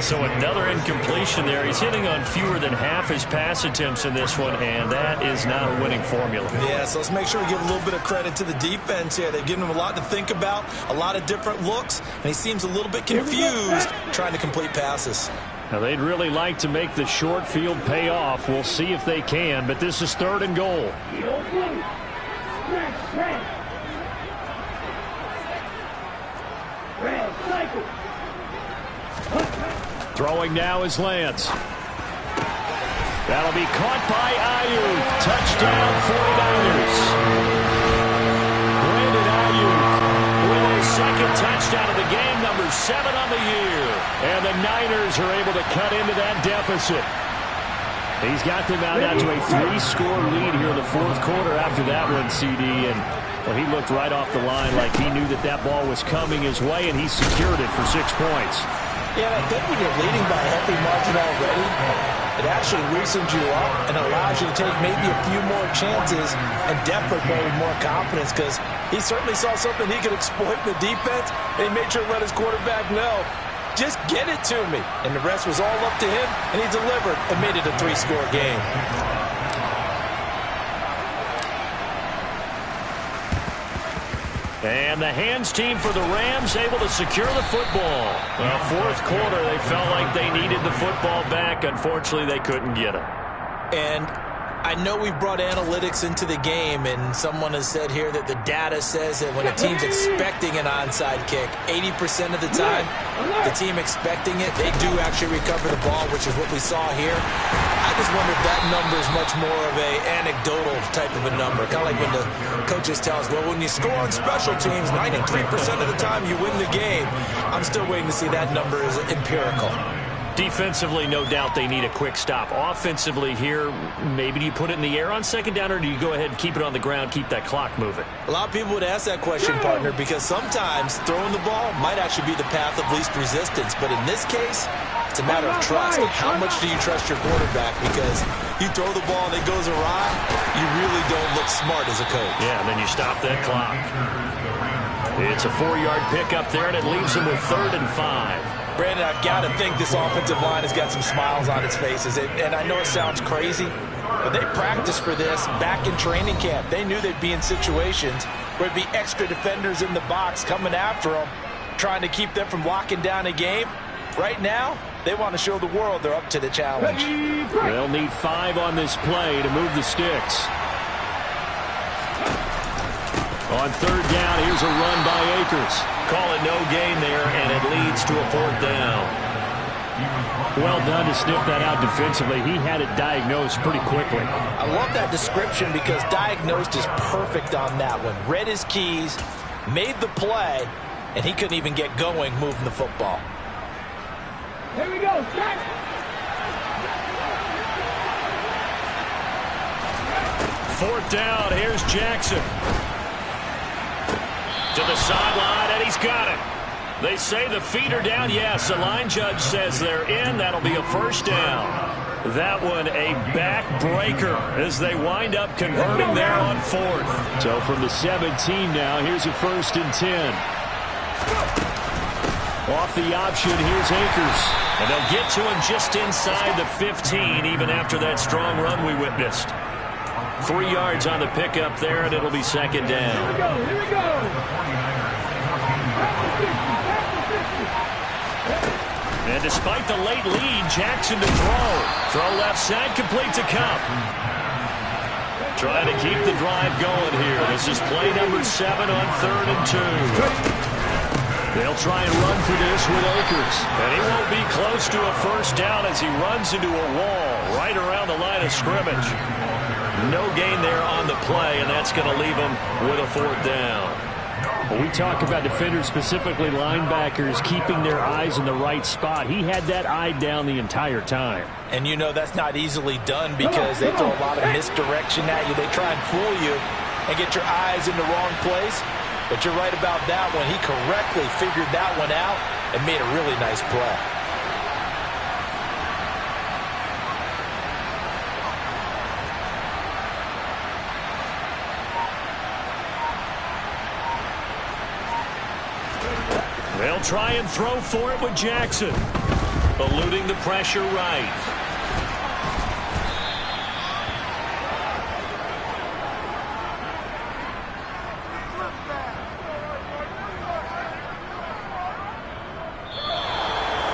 So another incompletion there. He's hitting on fewer than half his pass attempts in this one, and that is not a winning formula. Yeah, so let's make sure we give a little bit of credit to the defense here. They've given him a lot to think about, a lot of different looks, and he seems a little bit confused trying to complete passes. Now, they'd really like to make the short field pay off. We'll see if they can, but this is 3rd and goal. The old blue. Red. Red cycle. Throwing now is Lance. That'll be caught by Ayuk. Touchdown 49ers. Brandon Ayuk with his 2nd touchdown of the game, number 7 on the year. And the Niners are able to cut into that deficit. He's got them out to a 3-score lead here in the fourth quarter after that one, CD. And well, he looked right off the line like he knew that that ball was coming his way, and he secured it for 6 points. Yeah, and I think when you're leading by a healthy margin already, it actually loosens you up and allows you to take maybe a few more chances and definitely play with more confidence, because he certainly saw something he could exploit in the defense, and he made sure to let his quarterback know, just get it to me. And the rest was all up to him, and he delivered and made it a 3-score game. And the hands team for the Rams able to secure the football. Well, fourth quarter, they felt like they needed the football back. Unfortunately, they couldn't get it. And I know we brought analytics into the game, and someone has said here that the data says that when a team's expecting an onside kick, 80% of the time, the team expecting it, they do actually recover the ball, which is what we saw here. I just wonder if that number is much more of a anecdotal type of a number. Kind of like when the coaches tell us, well, when you score on special teams, 93% of the time you win the game. I'm still waiting to see that number is empirical. Defensively, no doubt they need a quick stop. Offensively here, maybe do you put it in the air on second down, or do you go ahead and keep it on the ground, keep that clock moving? A lot of people would ask that question, partner, because sometimes throwing the ball might actually be the path of least resistance. But in this case, it's a matter of trust. How much do you trust your quarterback? Because you throw the ball and it goes awry, you really don't look smart as a coach. Yeah, and then you stop that clock. It's a 4-yard pickup there, and it leaves them with 3rd and 5. Brandon, I've got to think this offensive line has got some smiles on its faces. And I know it sounds crazy, but they practiced for this back in training camp. They knew they'd be in situations where there'd be extra defenders in the box coming after them, trying to keep them from locking down a game. Right now, they want to show the world they're up to the challenge. They'll need 5 on this play to move the sticks. On 3rd down, here's a run by Akers. Call it no gain there, and it leads to a 4th down. Well done to sniff that out defensively. He had it diagnosed pretty quickly. I love that description because diagnosed is perfect on that one. Read his keys, made the play, and he couldn't even get going moving the football. Here we go, set. 4th down, here's Jackson. To the sideline, and he's got it. They say the feet are down. Yes, the line judge says they're in. That'll be a 1st down. That one a backbreaker as they wind up converting there on 4th. So from the 17 now, here's a 1st and 10. Off the option, here's Akers. And they'll get to him just inside the 15, even after that strong run we witnessed. 3 yards on the pickup there, and it'll be 2nd down. Here we go, here we go. And despite the late lead, Jackson to throw. Throw left side, complete to Cup. Trying to keep the drive going here. This is play number 7 on 3rd and 2. They'll try and run for this with Akers. And he won't be close to a 1st down as he runs into a wall right around the line of scrimmage. No gain there on the play, and that's going to leave him with a 4th down. Well, we talk about defenders, specifically linebackers, keeping their eyes in the right spot. He had that eye down the entire time. And you know that's not easily done because they throw a lot of misdirection at you. They try and fool you and get your eyes in the wrong place. But you're right about that one. He correctly figured that one out and made a really nice play. They'll try and throw for it with Jackson. Eluding the pressure right.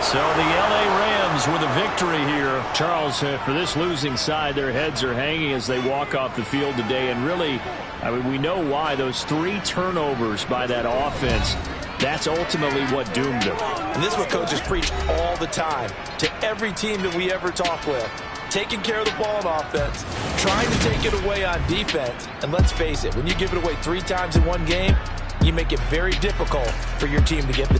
So the L.A. Rams with a victory here. Charles, for this losing side, their heads are hanging as they walk off the field today. And really, I mean, we know why. Those 3 turnovers by that offense, that's ultimately what doomed them. And this is what coaches preach all the time to every team that we ever talk with. Taking care of the ball on offense, trying to take it away on defense. And let's face it, when you give it away 3 times in one game, you make it very difficult for your team to get the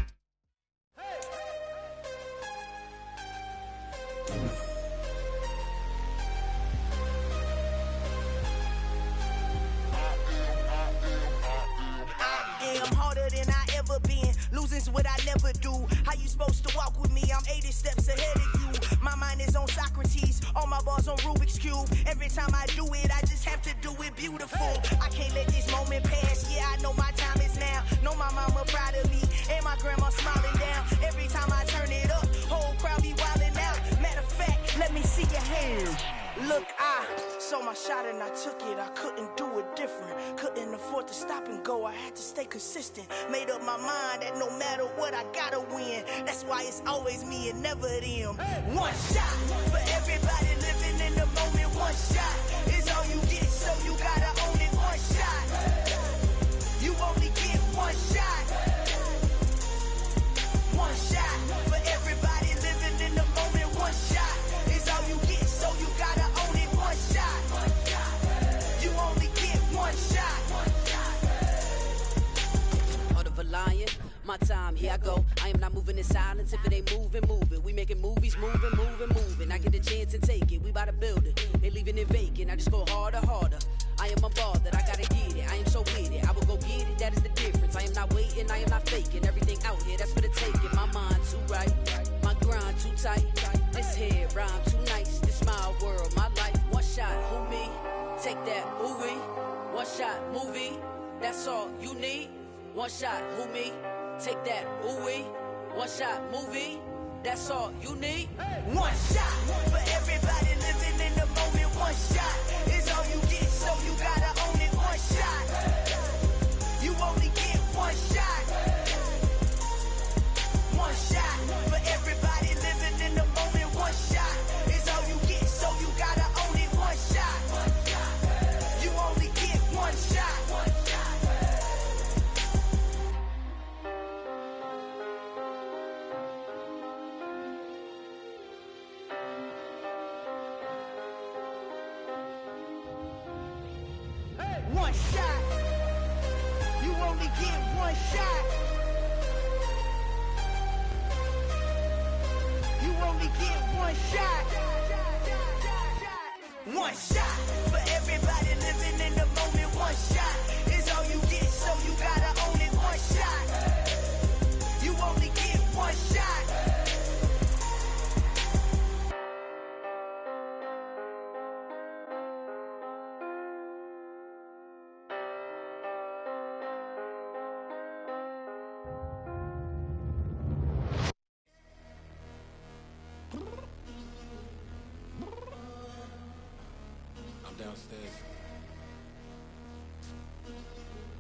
Losing's what I never do. How you supposed to walk with me? I'm 80 steps ahead of you. My mind is on Socrates, all my bars on Rubik's Cube. Every time I do it, I just have to do it beautiful. I can't let this moment pass. Yeah, I know my time is now. Know my mama proud of me, and my grandma smiling down. Every time I turn it up, whole crowd be wildin' out. Matter of fact, let me see your hands. Look, I saw my shot and I took it. I couldn't do it different. Couldn't afford to stop and go. I had to stay consistent. Made up my mind that no matter what, I gotta win. That's why it's always me and never them. One shot for everybody living in the moment. One shot is all you get, so you gotta own it. One shot. You only get one shot. One shot for everybody living in the moment. One shot is all you get, so you gotta own it. One shot. You only get one shot. Heart of a lion, my time, here I go. I am not moving in silence. If it ain't moving, move it. We making movies, moving. I get a chance and take it. We bout to build it. They leaving it vacant. I just go harder. I am a ball that I gotta get it. I am so with it. I will go get it. That is the difference. I am not waiting. I am not faking. Everything out here, that's for the taking. My mind too right. My grind too tight. This head rhyme too nice. This my world, my life. One shot, who me? Take that, who we? One shot, movie. That's all you need. One shot, who me? Take that, who we? One shot, movie. That's all you need. One shot for everybody living in the moment. One shot is all you get, so you gotta own it. One shot. You only get one shot. One shot for everybody living in the moment. One shot is all you get, so you gotta own it. One shot. You only get one shot. One shot. You only get one shot. You only get one shot. One shot for everybody living in the moment. One shot is all you get, so you gotta own it. One shot. You only get one shot. I'm downstairs.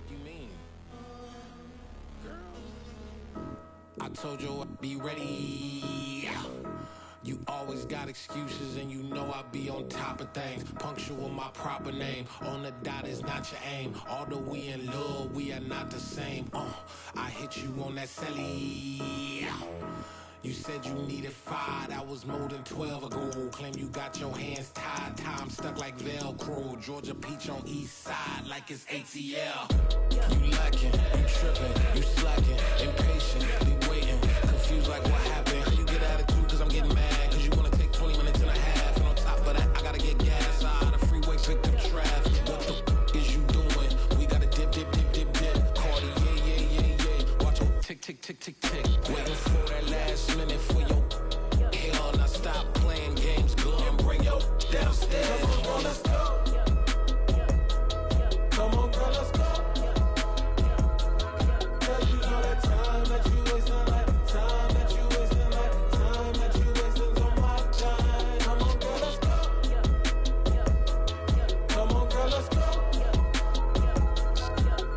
You mean? Girl, I told you I'd be ready. You always got excuses and you know I be on top of things. Punctual my proper name. On the dot is not your aim. Although we in love, we are not the same. I hit you on that celly. You said you needed 5, that was more than 12 ago. Claim you got your hands tied, time stuck like Velcro. Georgia Peach on east side like it's ATL. You lacking, you tripping, you slacking, impatient, be waiting, confused like what happened. How you get attitude cause I'm getting mad, cause you wanna take 20 minutes and a half. And on top of that, I gotta get gas out of the freeway, pick up traffic. What the is you doing? We gotta dip. Cardi, yeah. Watch your tick. Waiting for that last minute for your hell. Now stop playing games, go and bring your downstairs. Come on, let's go. Come on, girl, let's go. Cause you know that time that you wasting, like time that you wasting, like time that you wasting on my time. Come on, girl, let's go. Come on, girl, let's go.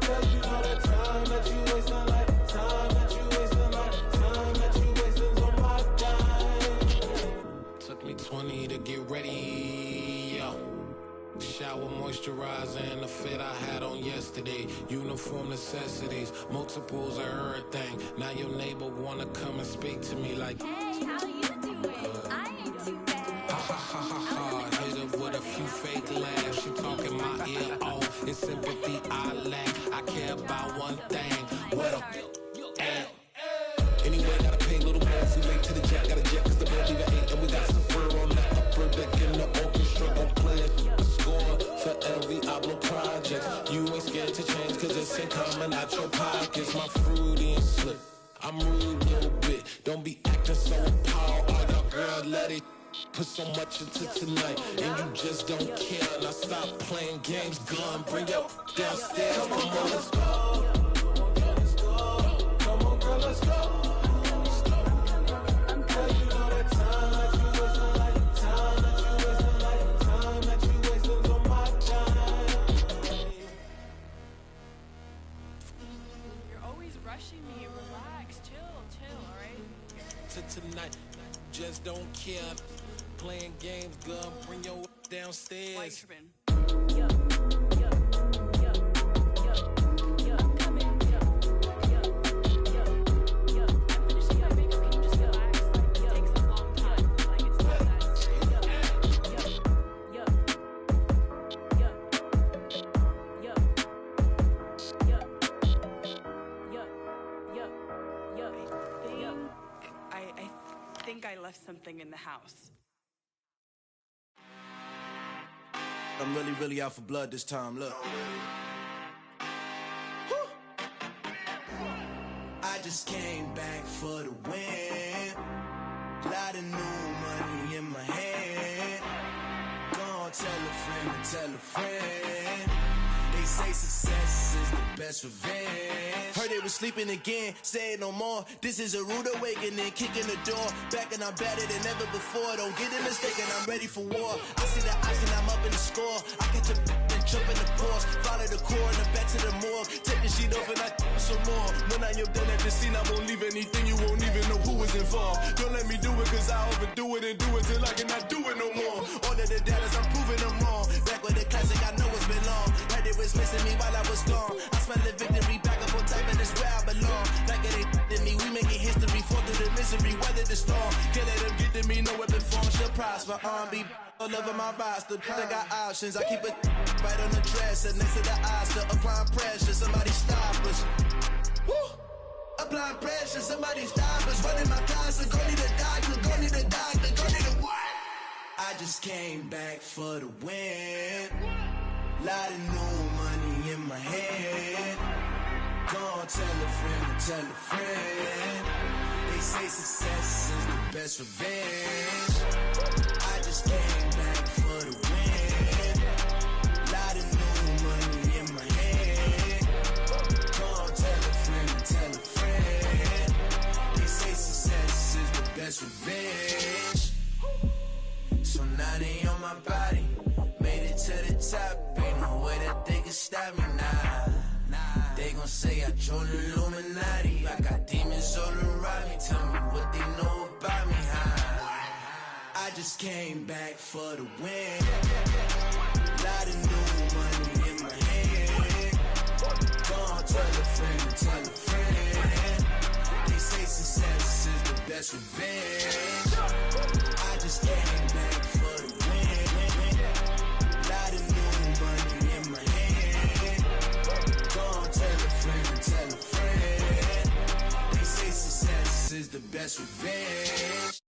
Cause you know that time that you wasting, like time that you wasting, like time that you wasting on my time. Took me 20 to get ready, yo. Shower, moisturizer, and the fit I had on yesterday. Uniform necessities, multiples of everything. Now your neighbor wanna come and speak to me like, hey, how you doing? I ain't too bad. ha. Hit her with a few fake laughs. She talking my ear off. It's sympathy I lack. I care about one thing. Well, and anyway, gotta pay a little more if we late to the jack. Got a jet cause the bill leave at 8. And we got some fur on the upper deck in the orchestra. Gon' play a score for every Ablo project. You ain't scared to change cause it's ain't coming out your pockets. My fruity and slip. I'm rude a little bit. Don't be acting so appalled. All y'all girl, let it put so much into tonight, and you just don't care. Now stop playing games, gun, bring your downstairs. Come on, girl, let's go. Come on, girl, let's go. Tonight, just don't care. Playing games, gun, bring your downstairs. I left something in the house. I'm really out for blood this time, look. I just came back for the win. Lot of new money in my hand. Gonna tell a friend. They say success is the best revenge. Heard they was sleeping again, say it no more. This is a rude awakening, kicking the door. Back and I'm better than ever before. Don't get it mistaken, I'm ready for war. I see the option, I'm up in the score. I catch a and jump in the Porsche. Follow the core and the back to the morgue. Take the sheet off and I some more. When I am done at the scene, I won't leave anything. You won't even know who was involved. Don't let me do it, cause I overdo it and do it till I cannot do it no more. All of the doubters, I'm proving them wrong. Back with the classic, I know it's been long. Heard it was missing me while I was gone. I smell the victory, back up on top, and it's where I belong. Like it ain't to me, we making history. Fall through the misery, weather the storm. Can't let them get to me, no weapon form shall prosper. Be all over my roster. I got options, I keep it right on the dresser. Next to the Oscar, applying pressure. Somebody stop us. Woo! Applying pressure, somebody stop us. Running my closet, go need a doctor, go need a doctor, go need a what? I just came back for the win. Lot of new money in my head. Gonna tell a friend. They say success is the best revenge. I just came back for the win. Lot of new money in my head. Gonna tell a friend. They say success is the best revenge. So now they on my body. Made it to the top, ain't no way that they can stop me now. They gon' say I joined the Illuminati. I got demons all around me. Tell me what they know about me, huh? I just came back for the win. Lot of new money in my hand. Gonna tell a friend. They say success is the best revenge. I just came back for the win. Lot of new money in my hand. Gonna tell a friend. They say success is the best revenge.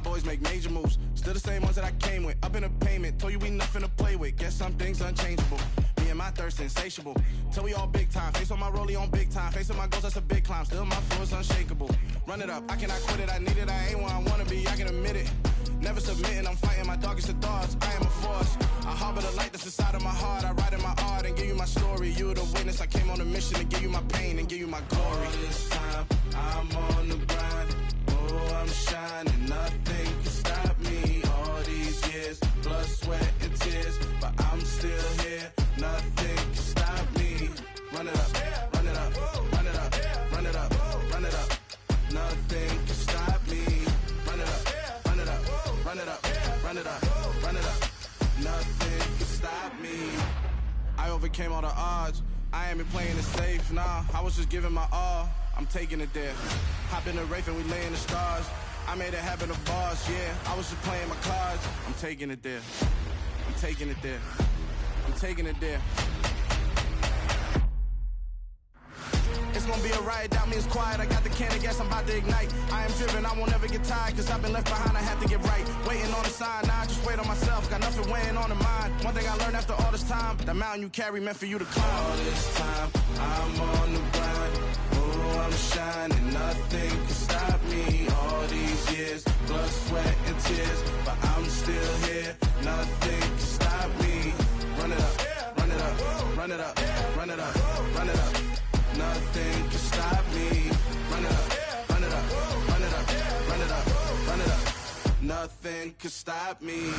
Boys make major moves, still the same ones that I came with. Up in a payment, told you we nothing to play with. Guess some things unchangeable. Me and my thirst insatiable. Till we all big time. Face on my rollie on big time. Facing my goals, that's a big climb. Still my flow is unshakable. Run it up, I cannot quit it. I need it, I ain't where I wanna be. I can admit it. Never submitting, I'm fighting my darkest of thoughts. I am a force. I harbor the light that's inside of my heart. I write in my art and give you my story. You the witness. I came on a mission to give you my pain and give you my glory. All this time, I'm on the grind. Oh, I'm shining. Nothing can stop me. All these years, blood, sweat, and tears, but I'm still here. Nothing can stop me. Run it up, run it up, run it up, run it up, run it up. Nothing can stop me. Run it up, run it up, run it up, run it up, run it up. Nothing can stop me. I overcame all the odds. I ain't been playing it safe, nah. I was just giving my all. I'm taking it there. Hop in the Wraith and we lay in the stars. I made it happen to boss, yeah. I was just playing my cards. I'm taking it there. I'm taking it there. I'm taking it there. It's gonna be a riot, doubt me it's quiet. I got the can of gas, I'm about to ignite. I am driven, I won't ever get tired, cause I've been left behind, I have to get right. Waiting on the sign, now I just wait on myself. Got nothing weighing on the mind. One thing I learned after all this time, the mountain you carry meant for you to climb. All this time, I'm on the grind. Oh, I'm shining, nothing can stop me. All these years, blood, sweat, and tears, but I'm still here. Nothing can stop me. Run it up, run it up, run it up, run it up, run it up. Nothing can stop me. Run it up, run it up, run it up, run it up, run it up. Nothing can stop me.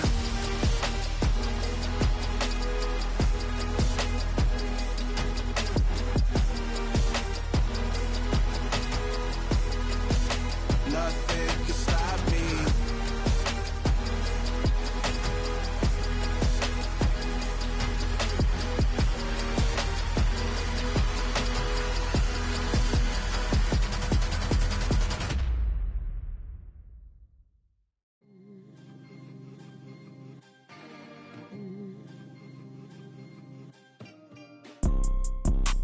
Nothing can stop me.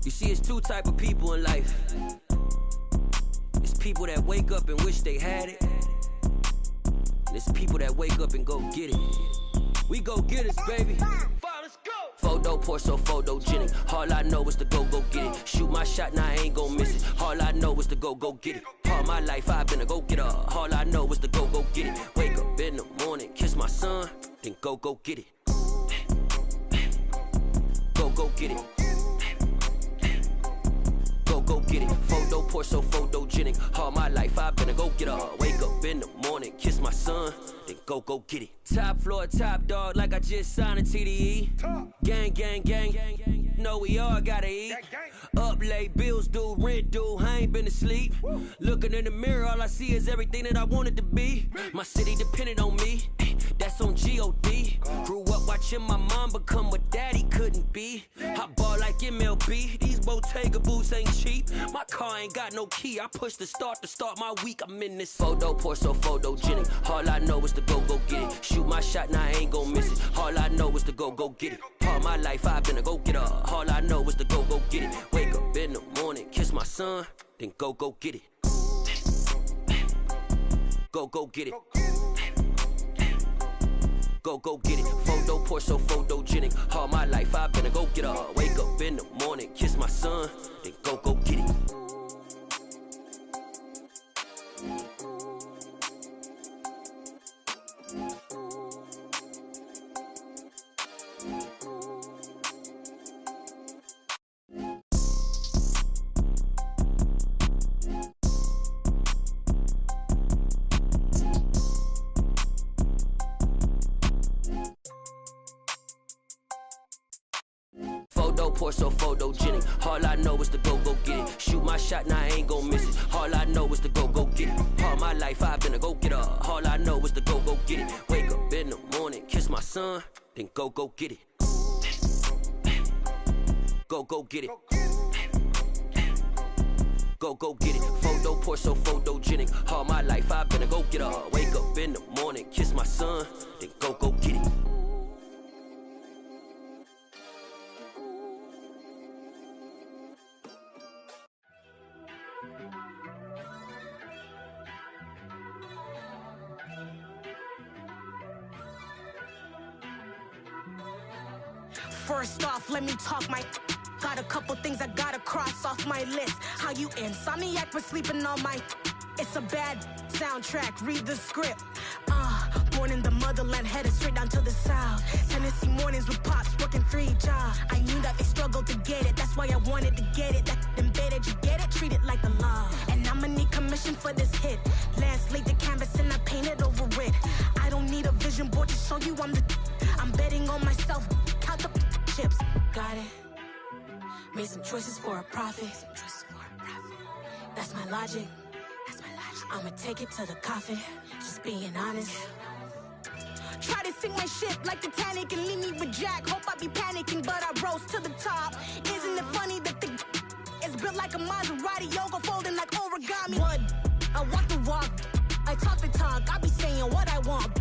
You see, it's two type of people in life. It's people that wake up and wish they had it. And it's people that wake up and go get it. We go get it, baby. Let's go. Photo pour so photogenic. All I know is to go get it. Shoot my shot, now I ain't gon' miss it. All I know is to go get it. All my life I've been a go-getter. All I know is to go get it. Wake up in the morning, kiss my son, then go get it. Go get it. Go get it. Photo pour so photogenic. All my life I've been a go-getter. Wake up in the morning, kiss my son, then go get it. Top floor, top dog, like I just signed a TDE. Gang, gang, gang, gang. Know we all gotta eat. Up late, bills due, rent due, I ain't been asleep. Looking in the mirror, all I see is everything that I wanted to be. My city depended on me, that's on G.O.D. Grew up watching my mom become what daddy couldn't be. I ball like MLB, these Bottega boots ain't cheap. My car ain't got no key, I push the start to start my week. I'm in this photo pour so photogenic. All I know is to go get it. Shoot my shot, now I ain't gon' miss it. All I know is to go get it. All my life I've been a go-getter. All I know is to go get it. Wake up in the morning, kiss my son, then go get it. Go get it. Go get it. Photo pour so photogenic. All my life I've been a go-getter. Wake up in the morning, kiss my son, then go get it. Photo pour so photogenic. All I know is to go get it. Shoot my shot, now I ain't gon' miss it. All I know is to go get it. All my life I've been a go-getter. All I know is to go get it. Wake up in the morning, kiss my son, then go get it. Go get it. Go get it. Photo pour so photogenic. All my life I've been a go-getter. Wake up in the morning, kiss my son, then go get it. First off, let me talk my. Got a couple things I gotta cross off my list. How you insomniac for sleeping on my. It's a bad soundtrack, read the script. Born in the motherland, headed straight down to the south. Tennessee mornings with pops, working 3 jobs. I knew that they struggled to get it, that's why I wanted to get it. That embedded, you get it, treat it like the law. And I'ma need commission for this hit. Last laid the canvas and I painted over it. I don't need a vision board to show you I'm betting on myself, count the chips. Got it. Made some choices for a profit. That's my logic. I'ma take it to the coffin, just being honest. Try to sink my ship like Titanic and leave me with Jack. Hope I be panicking, but I rose to the top. Isn't it funny that the is built like a Maserati, yoga folding like origami? One, I walk the walk, I talk the talk. want.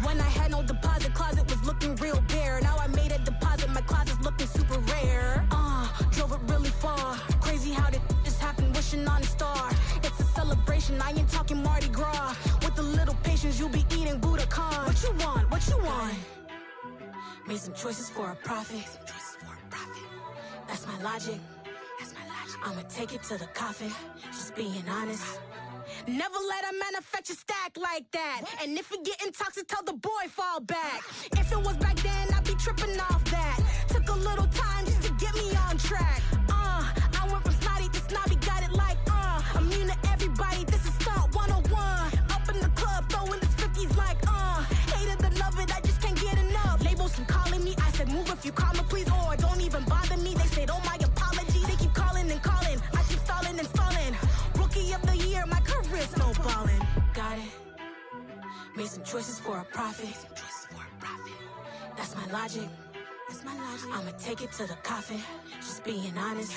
When I had no deposit, closet was looking real bare. Now I made a deposit, my closet's looking super rare. Drove it really far. Crazy how that just happened, wishing on a star. It's a celebration, I ain't talking Mardi Gras. With a little patience, you'll be eating Budokan. What you want? What you want? Made some choices for a profit. That's my logic. I'ma take it to the coffin. Just being honest. Never let a manufacture stack like that. And if it getting toxic, tell the boy fall back. If it was back then, I'd be tripping off that. Took a little time just to get me on track. I went from snotty to snobby, got it like immune to everybody, this is stunt 101. Up in the club, throwing this 50s like hate it or love it, I just can't get enough. Labels from calling me, I said move if you call me please, or don't even bother me. They said oh my apologies, they keep calling and calling. I keep stalling and stalling. Rookie of the year, my career snowballing. Got it. Made some choices for a profit. That's my logic. I'ma take it to the coffin. Just being honest.